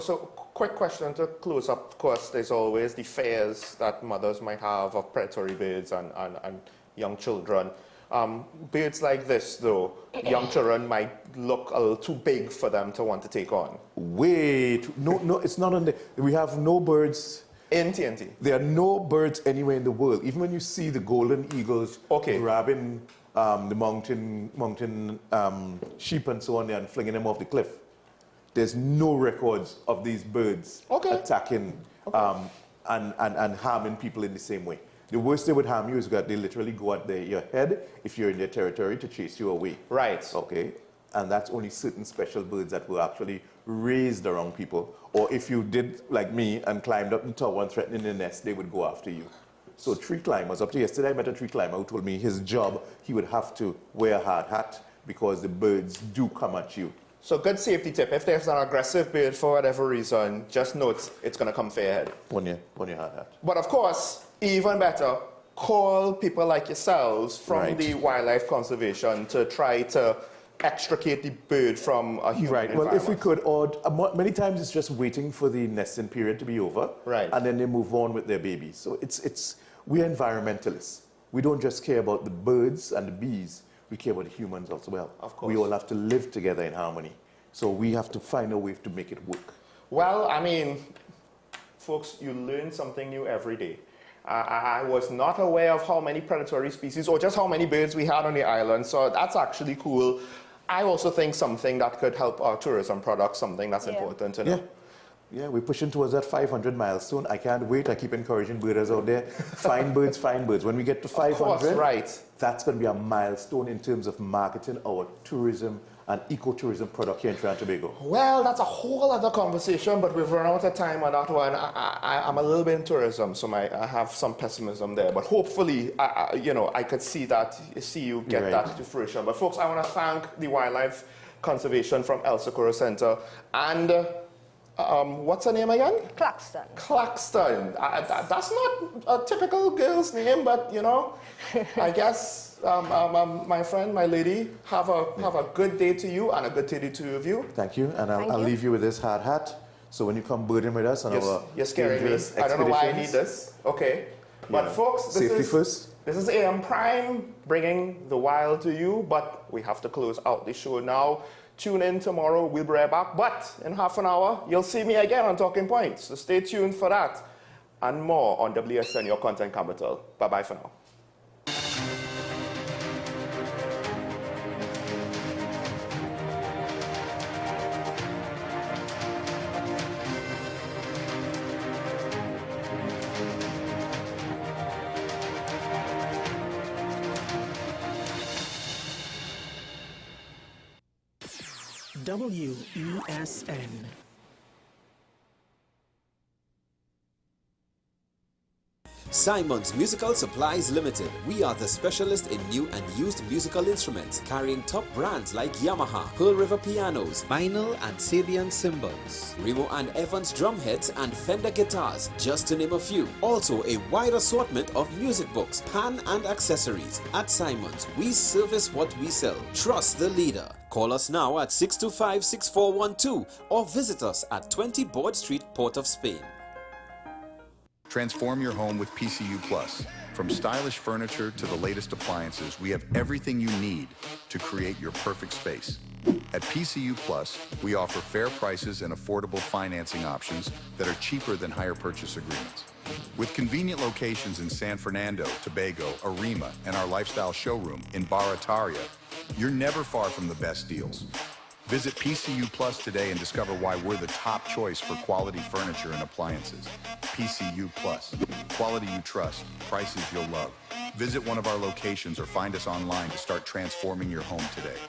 quick question to close up. Of course, there's always the fears that mothers might have of predatory birds and young children. Birds like this, though, young children might look a little too big for them to want to take on. Wait, no, it's not on the. We have no birds in TNT. There are no birds anywhere in the world. Even when you see the golden eagles grabbing the mountain sheep and so on there and flinging them off the cliff, there's no records of these birds attacking and harming people in the same way. The worst they would harm you is that they literally go at your head if you're in their territory to chase you away. Right. Okay. And that's only certain special birds that were actually raised around people. Or if you did like me and climbed up the tower and threatening the nest, they would go after you. So tree climbers, up to yesterday I met a tree climber who told me his job, he would have to wear a hard hat because the birds do come at you. So good safety tip, if there's an aggressive bird for whatever reason, just note it's going to come for your head. On your hard hat. But of course, even better, call people like yourselves from the wildlife conservation to try to extricate the bird from a human environment. Well, if we could, or many times it's just waiting for the nesting period to be over, and then they move on with their babies. So we're environmentalists. We don't just care about the birds and the bees, we care about the humans as well. Of course. We all have to live together in harmony. So we have to find a way to make it work. Well, I mean, folks, you learn something new every day. I was not aware of how many predatory species or just how many birds we had on the island, so that's actually cool. I also think something that could help our tourism products, something that's important to know. Yeah, we're pushing towards that 500 milestone. I can't wait. I keep encouraging birders out there. Find birds, find birds. When we get to 500, that's going to be a milestone in terms of marketing our tourism and ecotourism product here in Trinidad and Tobago. Well, that's a whole other conversation, but we've run out of time on that one. I'm a little bit in tourism, so I have some pessimism there. But hopefully, I could see you get that to fruition. But folks, I want to thank the Wildlife Conservation from El Socorro Center and what's her name again? Claxton. Claxton. That's not a typical girl's name, but I guess my friend, my lady, have a good day to you and a good day to two of you. Thank you, and I'll leave you with this hard hat. So when you come birding with us on our you're scaring me. I don't know why I need this. Okay, but folks, this is AM Prime bringing the wild to you. But we have to close out the show now. Tune in tomorrow, we'll be right back. But in half an hour, you'll see me again on Talking Points. So stay tuned for that and more on WSN, your content capital. Bye-bye for now. WESN. Simon's Musical Supplies Limited. We are the specialist in new and used musical instruments, carrying top brands like Yamaha, Pearl River pianos, vinyl and Sabian cymbals, Remo and Evans drumheads and Fender guitars, just to name a few. Also a wide assortment of music books, pan and accessories. At Simon's, we service what we sell. Trust the leader. Call us now at 625-6412 or visit us at 20 Board Street, Port of Spain. Transform your home with PCU Plus. From stylish furniture to the latest appliances, we have everything you need to create your perfect space. At PCU Plus, we offer fair prices and affordable financing options that are cheaper than hire purchase agreements. With convenient locations in San Fernando, Tobago, Arima, and our lifestyle showroom in Barataria, you're never far from the best deals. Visit PCU Plus today and discover why we're the top choice for quality furniture and appliances. PCU Plus. Quality you trust. Prices you'll love. Visit one of our locations or find us online to start transforming your home today.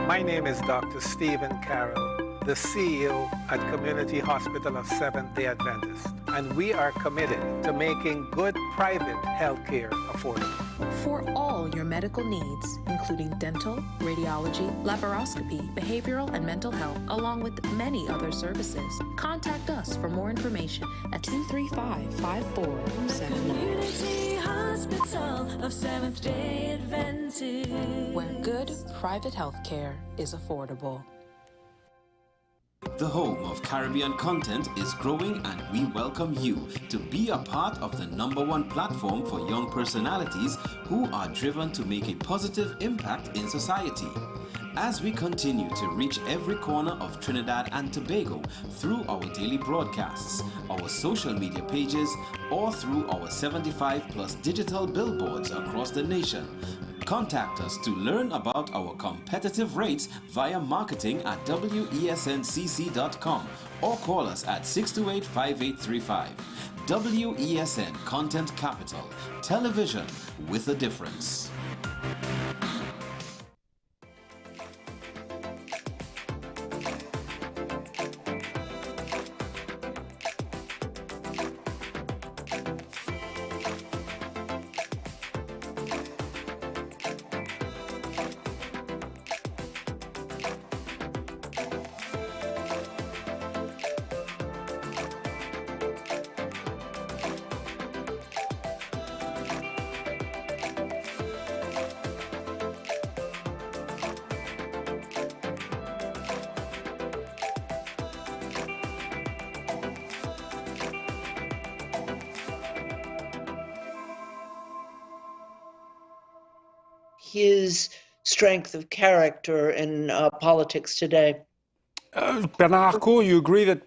My name is Dr. Stephen Carroll, the CEO at Community Hospital of Seventh-day Adventist, and we are committed to making good private health care affordable. For all your medical needs, including dental, radiology, laparoscopy, behavioral and mental health, along with many other services, contact us for more information at 235-5479. Community Hospital of Seventh-day Adventist, where good private health care is affordable. The home of Caribbean content is growing, and we welcome you to be a part of the #1 platform for young personalities who are driven to make a positive impact in society. As we continue to reach every corner of Trinidad and Tobago through our daily broadcasts, our social media pages, or through our 75+ digital billboards across the nation, contact us to learn about our competitive rates via marketing at wesncc.com or call us at 628-5835. WESN Content Capital, television with a difference. His strength of character in politics today? Bernardo, you agree that